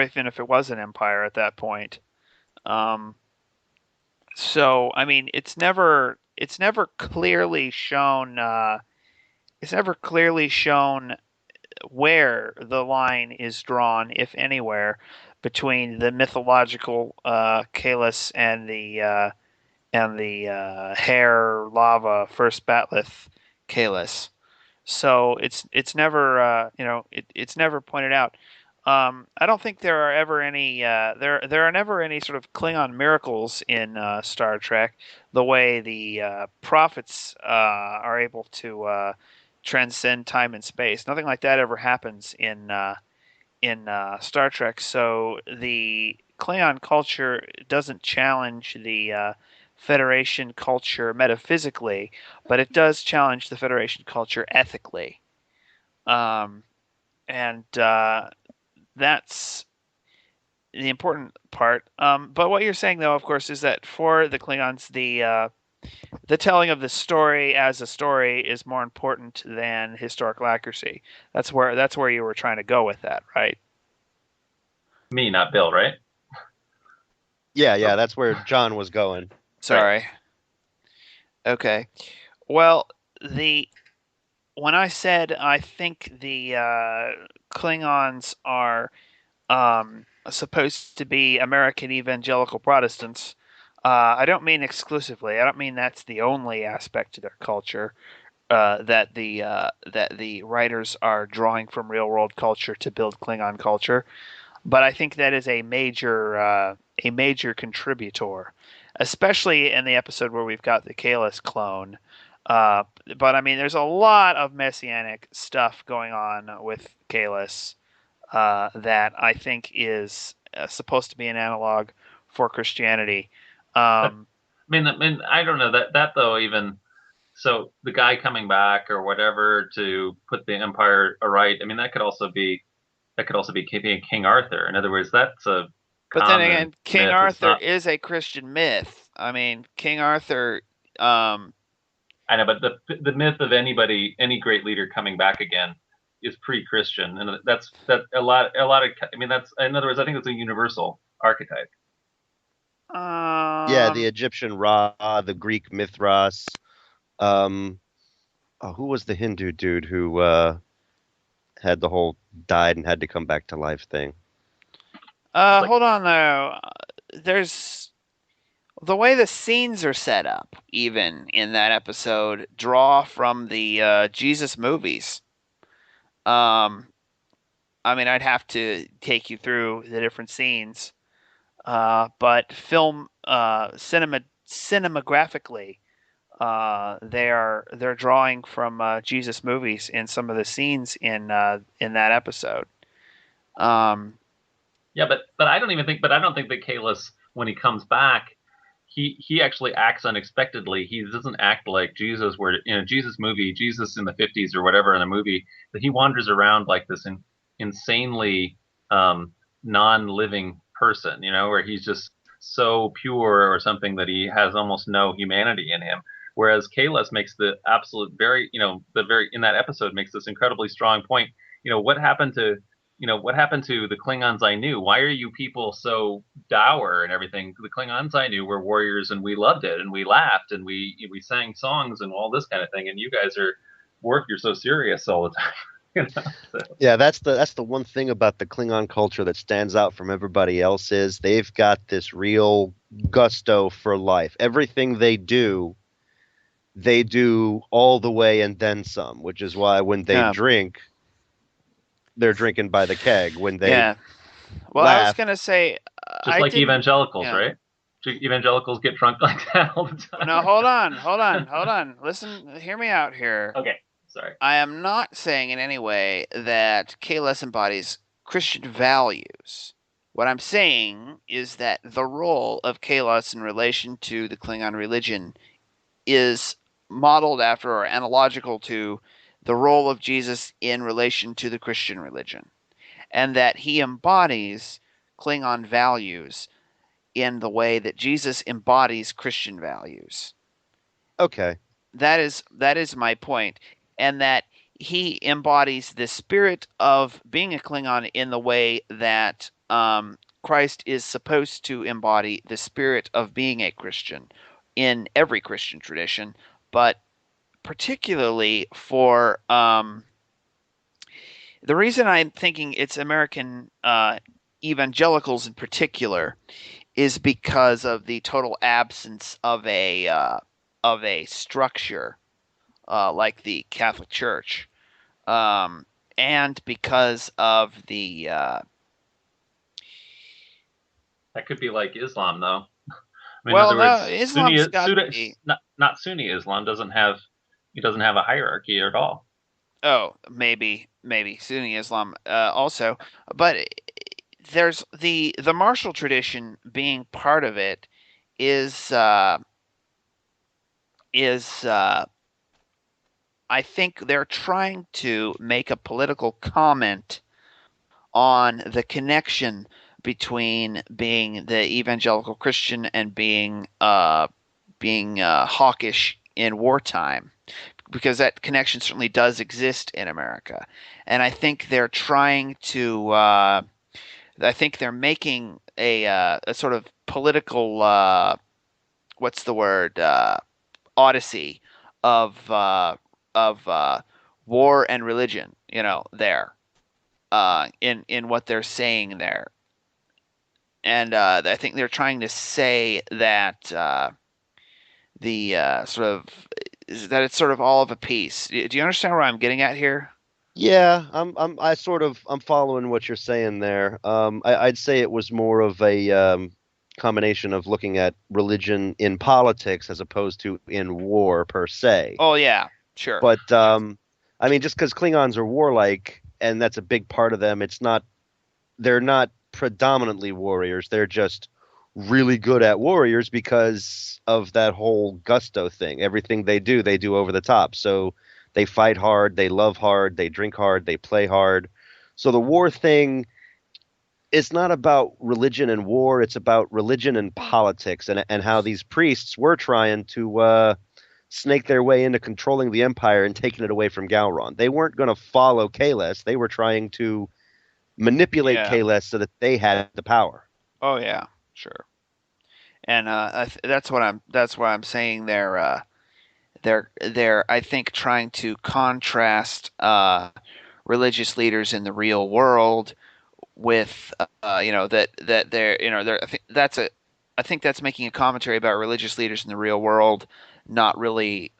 even if it was an empire at that point. So I mean, it's never clearly shown. It's never clearly shown where the line is drawn, if anywhere, between the mythological Kalis and the hair lava first Batleth Kalis. So it's never it's never pointed out. I don't think there are ever any there are never any sort of Klingon miracles in Star Trek, the way the prophets are able to transcend time and space. Nothing like that ever happens in Star Trek. So the Klingon culture doesn't challenge the Federation culture metaphysically, but it does challenge the Federation culture ethically. And that's the important part. But what you're saying, though, of course, is that for the Klingons, the telling of the story as a story is more important than historical accuracy. That's where you were trying to go with that, right? Me, not Bill, right? Yeah, that's where John was going. Sorry. Okay. Well, when I said I think the Klingons are supposed to be American evangelical Protestants, I don't mean exclusively. I don't mean that's the only aspect to their culture. That the writers are drawing from real world culture to build Klingon culture, but I think that is a major contributor, especially in the episode where we've got the Kalis clone. But I mean, there's a lot of messianic stuff going on with Kalis that I think is supposed to be an analog for Christianity. I mean, I don't know that though. Even so, the guy coming back or whatever to put the empire aright. I mean, that could also be King Arthur. In other words, that's a But then again, King myth. Arthur is a Christian myth. I mean, King Arthur. I know, but the myth of any great leader coming back again is pre-Christian, and that's a lot of. I mean, that's, in other words, I think it's a universal archetype. Yeah, the Egyptian Ra, the Greek Mithras. Who was the Hindu dude who had the whole died and had to come back to life thing? Hold on though. There's the way the scenes are set up, even in that episode, draw from the Jesus movies. I mean, I'd have to take you through the different scenes, but cinematographically, they're drawing from Jesus movies in some of the scenes in that episode. Yeah, but I don't think that Kalis, when he comes back, he actually acts unexpectedly. He doesn't act like Jesus, where in a Jesus movie, Jesus in the 50s or whatever in the movie, that he wanders around like this insanely non-living person, where he's just so pure or something that he has almost no humanity in him. Whereas Kalis makes the absolute in that episode makes this incredibly strong point. What happened to the Klingons I knew? Why are you people so dour and everything? The Klingons I knew were warriors, and we loved it, and we laughed, and we sang songs and all this kind of thing. And you guys you're so serious all the time. So. Yeah, that's the one thing about the Klingon culture that stands out from everybody else is they've got this real gusto for life. Everything they do all the way and then some, which is why when they drink, they're drinking by the keg when they Yeah. Well, I was laugh. gonna say Just I like didn't. evangelicals, Yeah. right? Evangelicals get drunk like that all the time. No, hold on. Listen, hear me out here. Okay, sorry. I am not saying in any way that Kalis embodies Christian values. What I'm saying is that the role of Kalis in relation to the Klingon religion is modeled after or analogical to the role of Jesus in relation to the Christian religion, and that he embodies Klingon values in the way that Jesus embodies Christian values. Okay. That is my point, and that he embodies the spirit of being a Klingon in the way that Christ is supposed to embody the spirit of being a Christian in every Christian tradition, but particularly for the reason I'm thinking it's American evangelicals in particular is because of the total absence of a structure like the Catholic Church, and because of the That could be like Islam, though. I mean, in well, other no, words, Islam's got to be. Not Sunni Islam doesn't have a hierarchy at all. Oh, maybe Sunni Islam also, but there's the martial tradition being part of it is I think they're trying to make a political comment on the connection between being the evangelical Christian and being hawkish in wartime, because that connection certainly does exist in America, and I think they're trying to. I think they're making a sort of political what's the word odyssey of war and religion. There in what they're saying there, and I think they're trying to say that the sort of that it's sort of all of a piece. Do you understand where I'm getting at here? Yeah, I'm following what you're saying there. I'd say it was more of a combination of looking at religion in politics as opposed to in war per se. Oh yeah, sure. But I mean, just because Klingons are warlike, and that's a big part of them, they're not predominantly warriors. They're just really good at warriors because of that whole gusto thing. Everything they do over the top. So they fight hard, they love hard, they drink hard, they play hard. So the war thing is not about religion and war. It's about religion and politics, and how these priests were trying to snake their way into controlling the empire and taking it away from Gowron. They weren't going to follow Kahless. They were trying to manipulate Yeah. Kahless so that they had the power. Oh yeah, sure. And that's what I'm saying. They're I think trying to contrast religious leaders in the real world with that they're I think that's making a commentary about religious leaders in the real world not really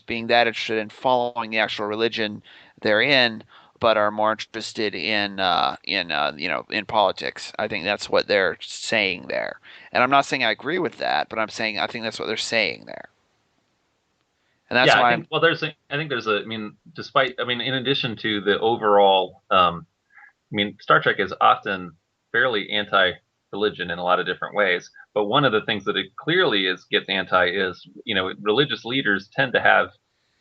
being that interested in following the actual religion they're in, but are more interested in politics. I think that's what they're saying there, and I'm not saying I agree with that, but I'm saying I think that's what they're saying there, and that's Yeah, why I think. Well, I mean, despite. I mean, in addition to the overall. I mean, Star Trek is often fairly anti-religion in a lot of different ways. But one of the things that it clearly gets anti is, religious leaders tend to have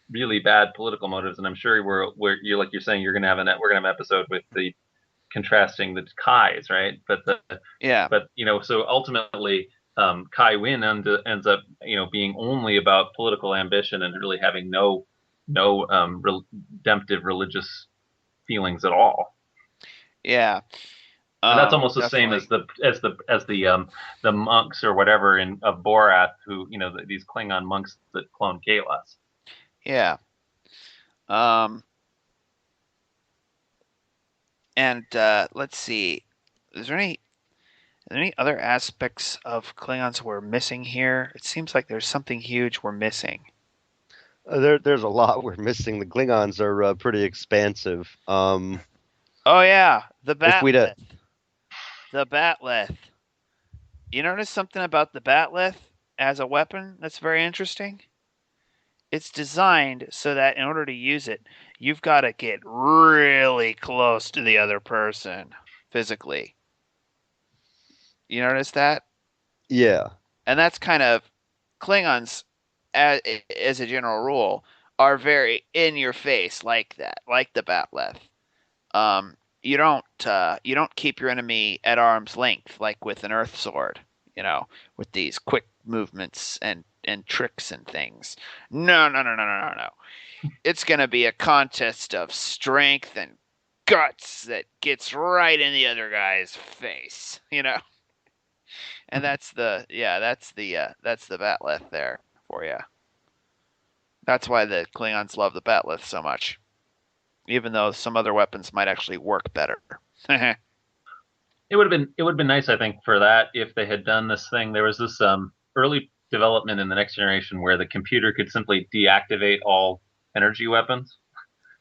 really bad political motives. And I'm sure you're saying we're gonna have an episode with the contrasting the Kais, right? yeah. But so ultimately, Kai Wynn ends up being only about political ambition and really having no redemptive religious feelings at all. Yeah. And that's almost the same Definitely. as the monks or whatever of Borath, who these Klingon monks that clone Kahless. Yeah. And let's see. Is there any other aspects of Klingons we're missing here? It seems like there's something huge we're missing. There's a lot we're missing. The Klingons are pretty expansive. Oh yeah, the If we'd batleth. The batleth. You notice something about the batleth as a weapon that's very interesting? It's designed so that in order to use it, you've got to get really close to the other person physically. You notice that? yeah. And that's kind of Klingons, as a general rule, are very in your face like that, like the batleth. You don't keep your enemy at arm's length like with an earth sword, with these quick movements and tricks and things. No, no, no, no, no, no, no. It's gonna be a contest of strength and guts that gets right in the other guy's face. And that's the batleth there for you. That's why the Klingons love the batleth so much, even though some other weapons might actually work better. It would have been nice, I think, for that if they had done this thing. There was this early development in the Next Generation where the computer could simply deactivate all energy weapons.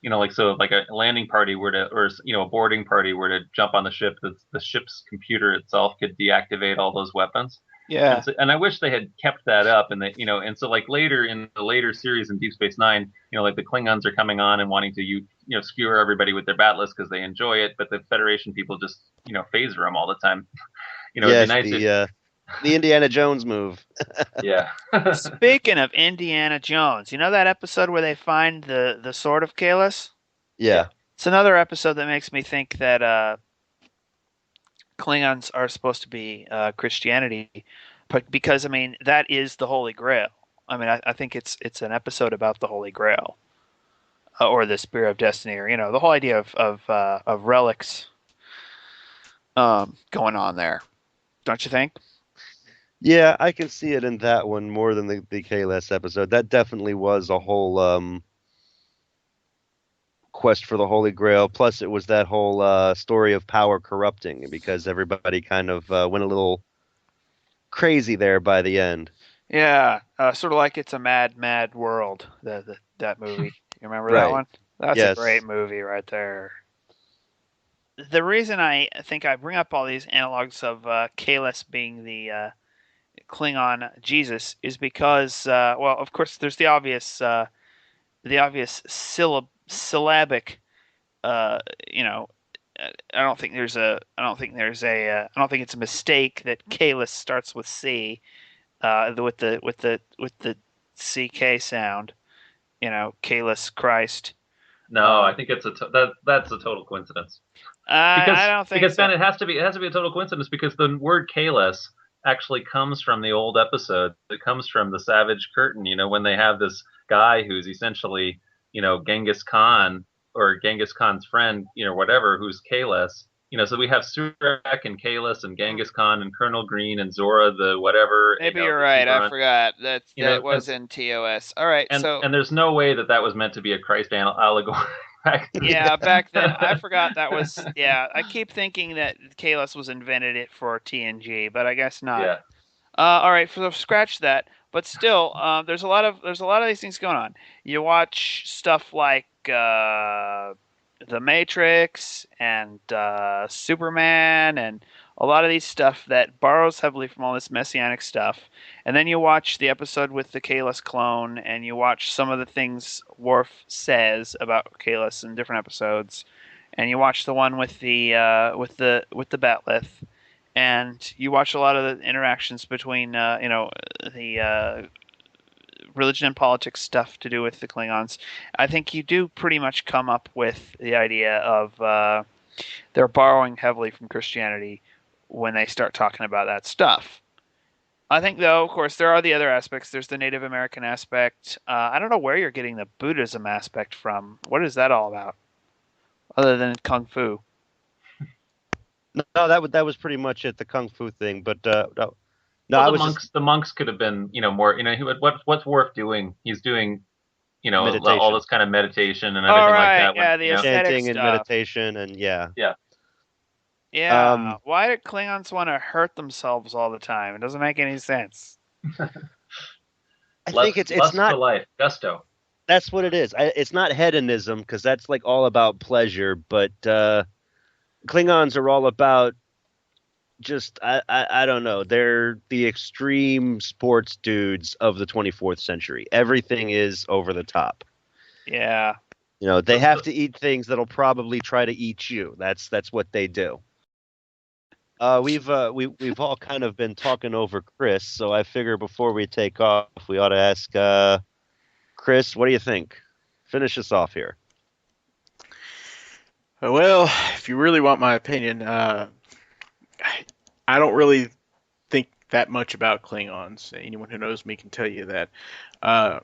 Like so, like a landing party were to, or a boarding party were to jump on the ship, the ship's computer itself could deactivate all those weapons. Yeah. And I wish they had kept that up, and and so like later in the later series in Deep Space Nine, like the Klingons are coming on and wanting to skewer everybody with their batless because they enjoy it, but the Federation people just phaser them all the time. It'd Yes, be nice the Indiana Jones move. yeah. Speaking of Indiana Jones, you know that episode where they find the sword of Kahless? Yeah. It's another episode that makes me think that Klingons are supposed to be Christianity, but because I mean that is the Holy Grail. I mean, I think it's an episode about the Holy Grail, or the Spear of Destiny, or the whole idea of relics going on there. Don't you think? Yeah, I can see it in that one more than the KLS episode. That definitely was a whole quest for the Holy Grail. Plus, it was that whole story of power corrupting because everybody kind of went a little crazy there by the end. Yeah, sort of like It's a Mad, Mad World. That movie. You remember that Right. one? That's Yes. a great movie right there. The reason I think I bring up all these analogs of Kahless being the Klingon Jesus is because, well, of course, there's the obvious syllabic. You know, I don't think I don't think it's a mistake that Kahless starts with C, with the CK sound. Kahless Christ. No, I think it's that's a total coincidence. I don't think because so. Ben, it has to be a total coincidence because the word Kahless actually comes from the old episode. It comes from the Savage Curtain. When they have this guy who's essentially Genghis Khan or Genghis Khan's friend, whatever, who's Kahless. So we have Surak and Kahless and Genghis Khan and Colonel Green and Zora the whatever. Maybe you're right. I forgot that was and, in TOS. All right, and there's no way that was meant to be a Christ allegory. Yeah, back then I forgot that was. Yeah, I keep thinking that Kahless was invented it for TNG, but I guess not. Yeah. All right, so scratch that. But still, there's a lot of these things going on. You watch stuff like The Matrix and Superman and a lot of these stuff that borrows heavily from all this messianic stuff. And then you watch the episode with the Kahless clone, and you watch some of the things Worf says about Kahless in different episodes, and you watch the one with the Batleth, and you watch a lot of the interactions between the religion and politics stuff to do with the Klingons. I think you do pretty much come up with the idea of they're borrowing heavily from Christianity when they start talking about that stuff. I think, though, of course, there are the other aspects. There's the Native American aspect. I don't know where you're getting the Buddhism aspect from. What is that all about? Other than Kung Fu. No, that was pretty much it, the Kung Fu thing. But no, well, the monks could have been, more. What's Worf doing? He's doing, meditation. all this kind of meditation and everything like that. Yeah, the aesthetic chanting and stuff. meditation and yeah. Yeah. Why do Klingons want to hurt themselves all the time? It doesn't make any sense. I think it's not for life, gusto. That's what it is. It's not hedonism because that's like all about pleasure, but Klingons are all about just I don't know. They're the extreme sports dudes of the 24th century. Everything is over the top. Yeah. You know, they have to eat things that'll probably try to eat you. That's what they do. We've all kind of been talking over Chris, so I figure before we take off, we ought to ask Chris, what do you think? Finish us off here. Well, if you really want my opinion, I don't really think that much about Klingons. Anyone who knows me can tell you that. Uh,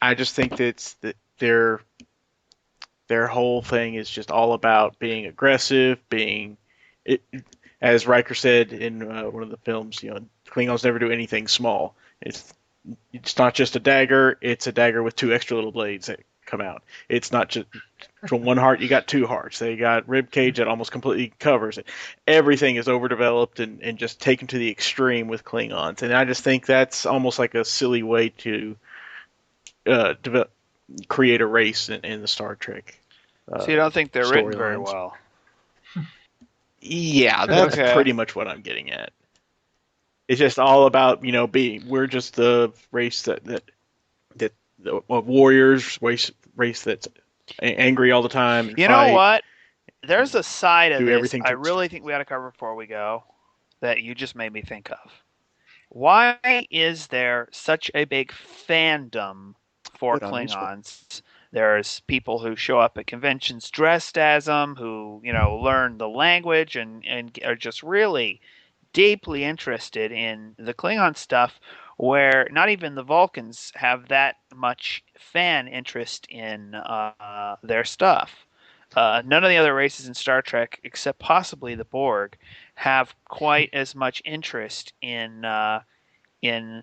I just think that their whole thing is just all about being aggressive, being it, as Riker said in one of the films, Klingons never do anything small. It's not just a dagger; it's a dagger with two extra little blades that come out. It's not just from one heart; you got two hearts. They got rib cage that almost completely covers it. Everything is overdeveloped and just taken to the extreme with Klingons, and I just think that's almost like a silly way to develop, create a race in the Star Trek. So you don't think they're written very storylines. well? Yeah, that's Okay. pretty much what I'm getting at. It's just all about we're just the race that the warriors race that's angry all the time and You fight. know what? There's a side of Do this everything I to- really think we ought to cover before we go that you just made me think of. Why is there such a big fandom for Good on this one. Klingons? There's people who show up at conventions dressed as them, who learn the language and are just really deeply interested in the Klingon stuff, where not even the Vulcans have that much fan interest in their stuff. None of the other races in Star Trek, except possibly the Borg, have quite as much interest in in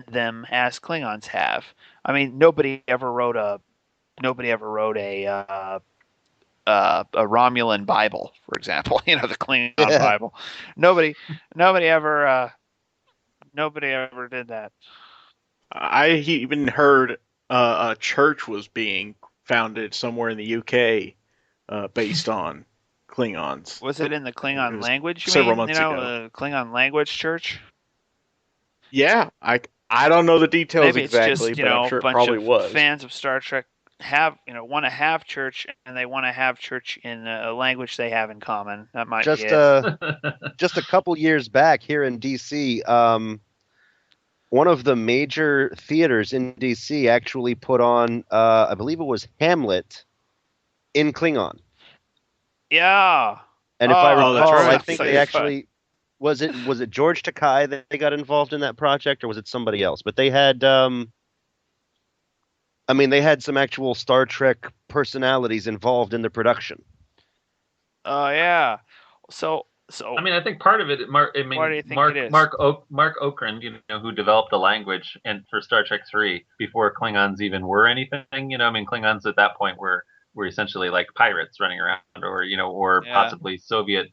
them as Klingons have. I mean, nobody ever wrote a Romulan Bible, for example. The Klingon Bible. Nobody ever did that. I even heard a church was being founded somewhere in the UK based on Klingons. Was it in the It Klingon was language? You several mean? months ago. The Klingon language church. Yeah, I don't know the details Maybe it's exactly, just but I'm a sure it bunch probably of was. fans of Star Trek want to have church, and they want to have church in a language they have in common. That might be it. Just a couple years back here in DC, one of the major theaters in DC actually put on, I believe it was Hamlet, in Klingon. Yeah. And if I Oh, that's recall, right. I think So they fun. actually was it George Takei that they got involved in that project, or was it somebody else? But they had, they had some actual Star Trek personalities involved in the production. Oh yeah. So I think part of it. Why do you think Mark it is? Mark Okrand, who developed the language and for Star Trek 3 before Klingons even were anything. Klingons at that point were essentially like pirates running around, or Yeah. possibly Soviet,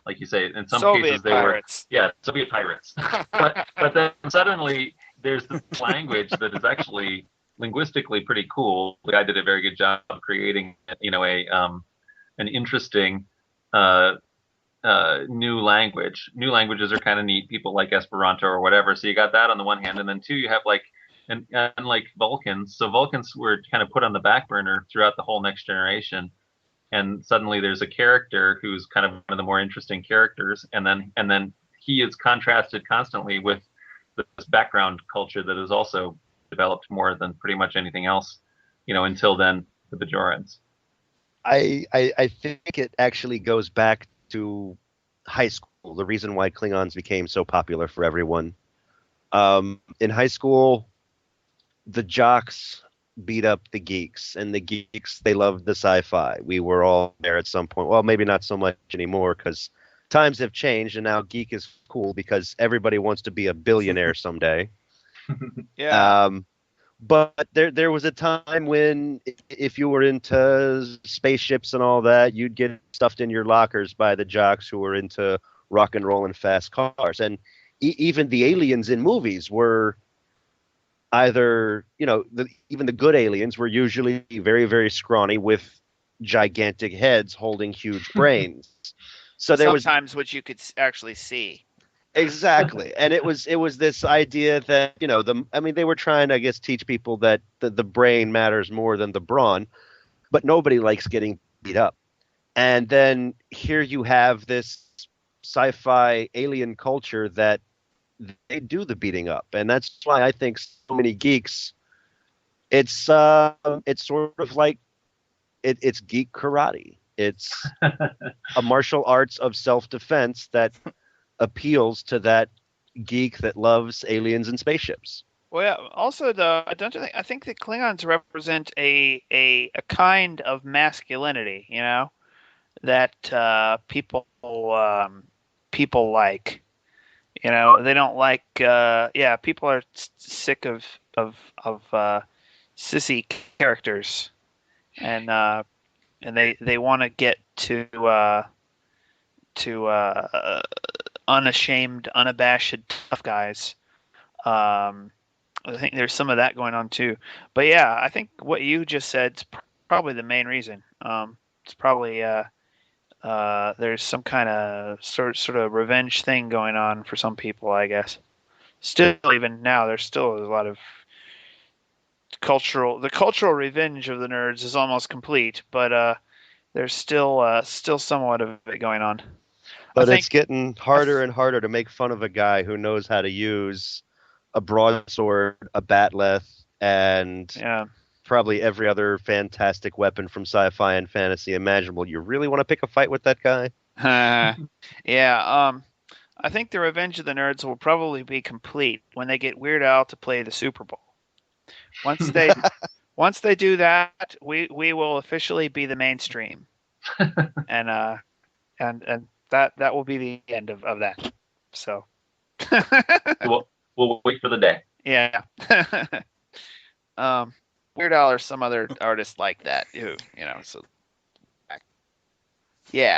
like you say. In some Soviet cases, they pirates. were Soviet pirates. but then suddenly there's this language that is actually linguistically pretty cool. The guy did a very good job of creating, an interesting. New language. New languages are kind of neat. People like Esperanto or whatever. So you got that on the one hand, and then two, you have like Vulcans. So Vulcans were kind of put on the back burner throughout the whole Next Generation, and suddenly there's a character who's kind of one of the more interesting characters, and then he is contrasted constantly with this background culture that is also developed more than pretty much anything else, until then, the Bajorans. I think it actually goes back to high school, the reason why Klingons became so popular for everyone. In high school, the jocks beat up the geeks, and the geeks, they loved the sci-fi. We were all there at some point. Well, maybe not so much anymore because times have changed, and now geek is cool because everybody wants to be a billionaire someday. Yeah. But there was a time when if you were into spaceships and all that, you'd get stuffed in your lockers by the jocks who were into rock and roll and fast cars. And even the aliens in movies were either, even the good aliens were usually very, very scrawny with gigantic heads holding huge brains. So there was sometimes which you could actually see. exactly, and it was this idea that they were trying to, I guess, teach people that the brain matters more than the brawn, but nobody likes getting beat up. And then here you have this sci-fi alien culture that they do the beating up, and that's why I think so many geeks. It's sort of like it's geek karate. It's a martial arts of self-defense that appeals to that geek that loves aliens and spaceships. Well, yeah. Also, though, don't you think? I think the Klingons represent a kind of masculinity, that people like. They don't like. People are sick of sissy characters, and they want to get to unashamed, unabashed tough guys. I think there's some of that going on too. But yeah, I think what you just said is probably the main reason. It's probably there's some kind of sort of revenge thing going on for some people, I guess. Still, even now, there's still a lot of the cultural revenge of the nerds is almost complete, but there's still somewhat of it going on. But it's getting harder and harder to make fun of a guy who knows how to use a broadsword, a bat'leth, and probably every other fantastic weapon from sci-fi and fantasy imaginable. You really want to pick a fight with that guy? Yeah. I think the Revenge of the Nerds will probably be complete when they get Weird Al to play the Super Bowl. Once they do that, we will officially be the mainstream, and that will be the end of that. So we'll wait for the day. Yeah. Weird Al or some other artist like that,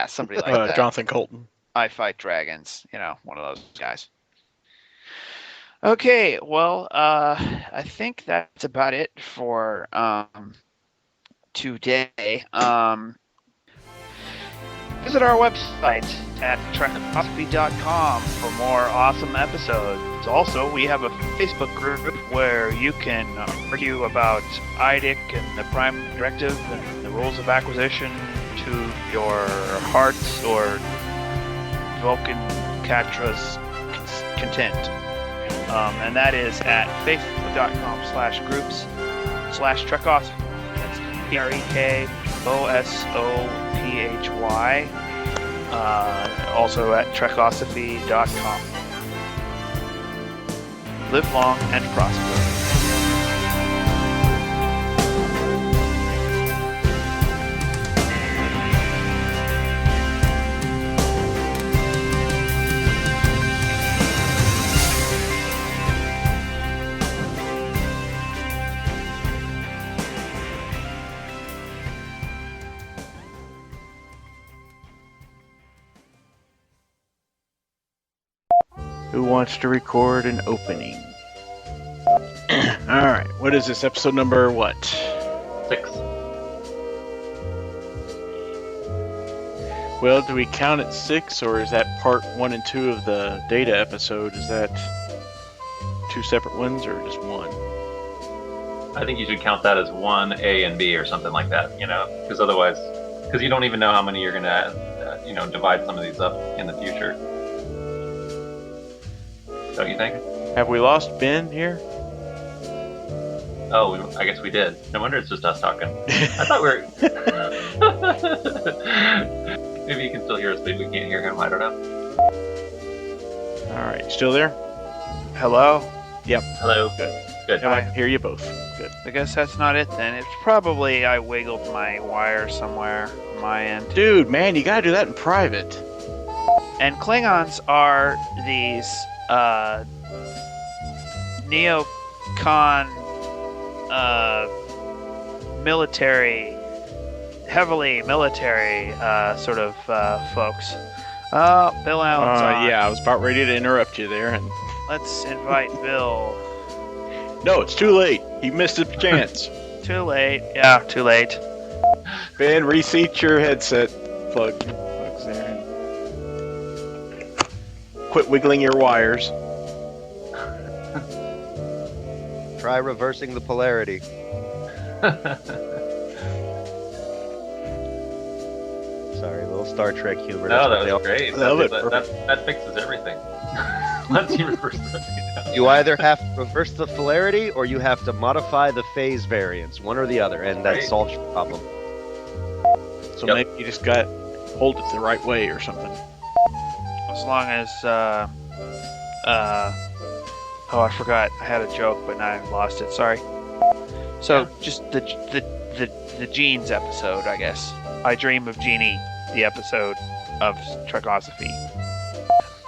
somebody like that. Jonathan Colton. I Fight Dragons, one of those guys. Okay, well, I think that's about it for today. Visit our website at Trekosophy.com for more awesome episodes. Also, we have a Facebook group where you can argue about IDIC and the Prime Directive and the rules of acquisition to your heart's or Vulcan Catra's content. And that is at facebook.com/groups/Trekosophy. That's TREKOSOPHY. Also at Trekosophy.com. Live long and prosper. Who wants to record an opening? Alright, what is this? Episode number what? 6. Well, do we count it 6, or is that part 1 and 2 of the data episode? Is that 2 separate ones, or just 1? I think you should count that as 1 A and B or something like that, because otherwise, you don't even know how many you're going to, divide some of these up in the future. Don't you think? Have we lost Ben here? Oh, I guess we did. No wonder it's just us talking. I thought we were... Maybe you can still hear us, but we can't hear him. I don't know. Alright, you still there? Hello? Yep. Hello. Good. I hear you both. Good. I guess that's not it then. It's probably I wiggled my wire somewhere on my end. Dude, man, you gotta do that in private. And Klingons are these neocon heavily military sort of folks. Oh, Bill Allen's on. Yeah, I was about ready to interrupt you there, and let's invite Bill. No, it's too late. He missed his chance. Too late. Yeah, too late. Ben, reseat your headset plugs there. Quit wiggling your wires. Try reversing the polarity. Sorry, a little Star Trek humor. No, That's what that they was great. I love it. That fixes everything. Once you reverse the You either have to reverse the polarity or you have to modify the phase variance, one or the other, and that Right. solves your problem. So Yep. maybe you just got hold it the right way or something. As long as oh, I forgot. I had a joke, but now I've lost it. Sorry. So Yeah. just the Jeans episode, I guess. I Dream of Jeannie, the episode of Trekosophy.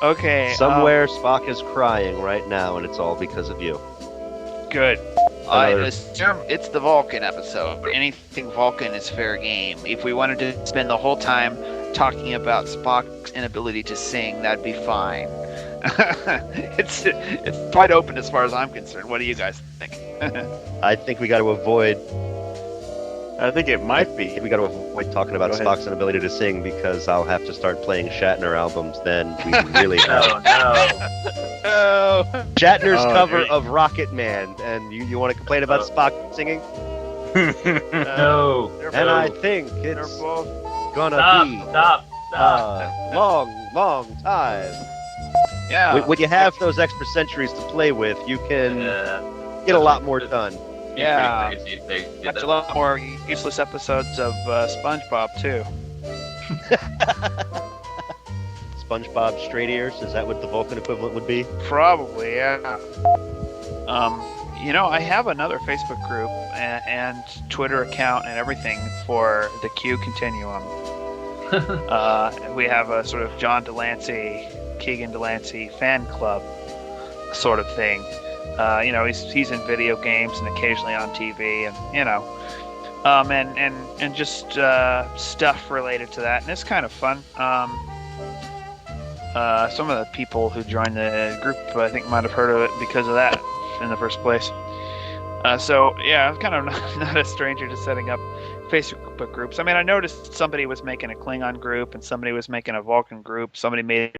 Okay. Somewhere Spock is crying right now, and it's all because of you. Good. I Another- assume it's the Vulcan episode. Anything Vulcan is fair game. If we wanted to spend the whole time talking about Spock's inability to sing, that'd be fine. it's wide open as far as I'm concerned. What do you guys think? I think we got to avoid. I think it might be. We got to avoid talking about Go ahead. Spock's inability to sing because I'll have to start playing Shatner albums. Then we really Oh no! Oh, Shatner's Oh, cover great. of Rocket Man, and you want to complain about Spock singing? No! They're And No. I think They're it's both. gonna Stop! be Stop! a Stop! long time. yeah. When you have those extra centuries to play with, you can get a lot more done. Yeah. Pretty crazy if they did That's that. a lot more useless episodes of SpongeBob too. SpongeBob straight ears, is that what the Vulcan equivalent would be? Probably, yeah. I have another Facebook group and Twitter account and everything for the Q Continuum. We have a sort of John Delancey, Keegan Delancey fan club sort of thing. He's in video games and occasionally on TV, and just stuff related to that, and it's kind of fun. Some of the people who joined the group, I think, might have heard of it because of that in the first place. So yeah, I'm kind of not a stranger to setting up Facebook groups. I mean, I noticed somebody was making a Klingon group and somebody was making a Vulcan group. Somebody made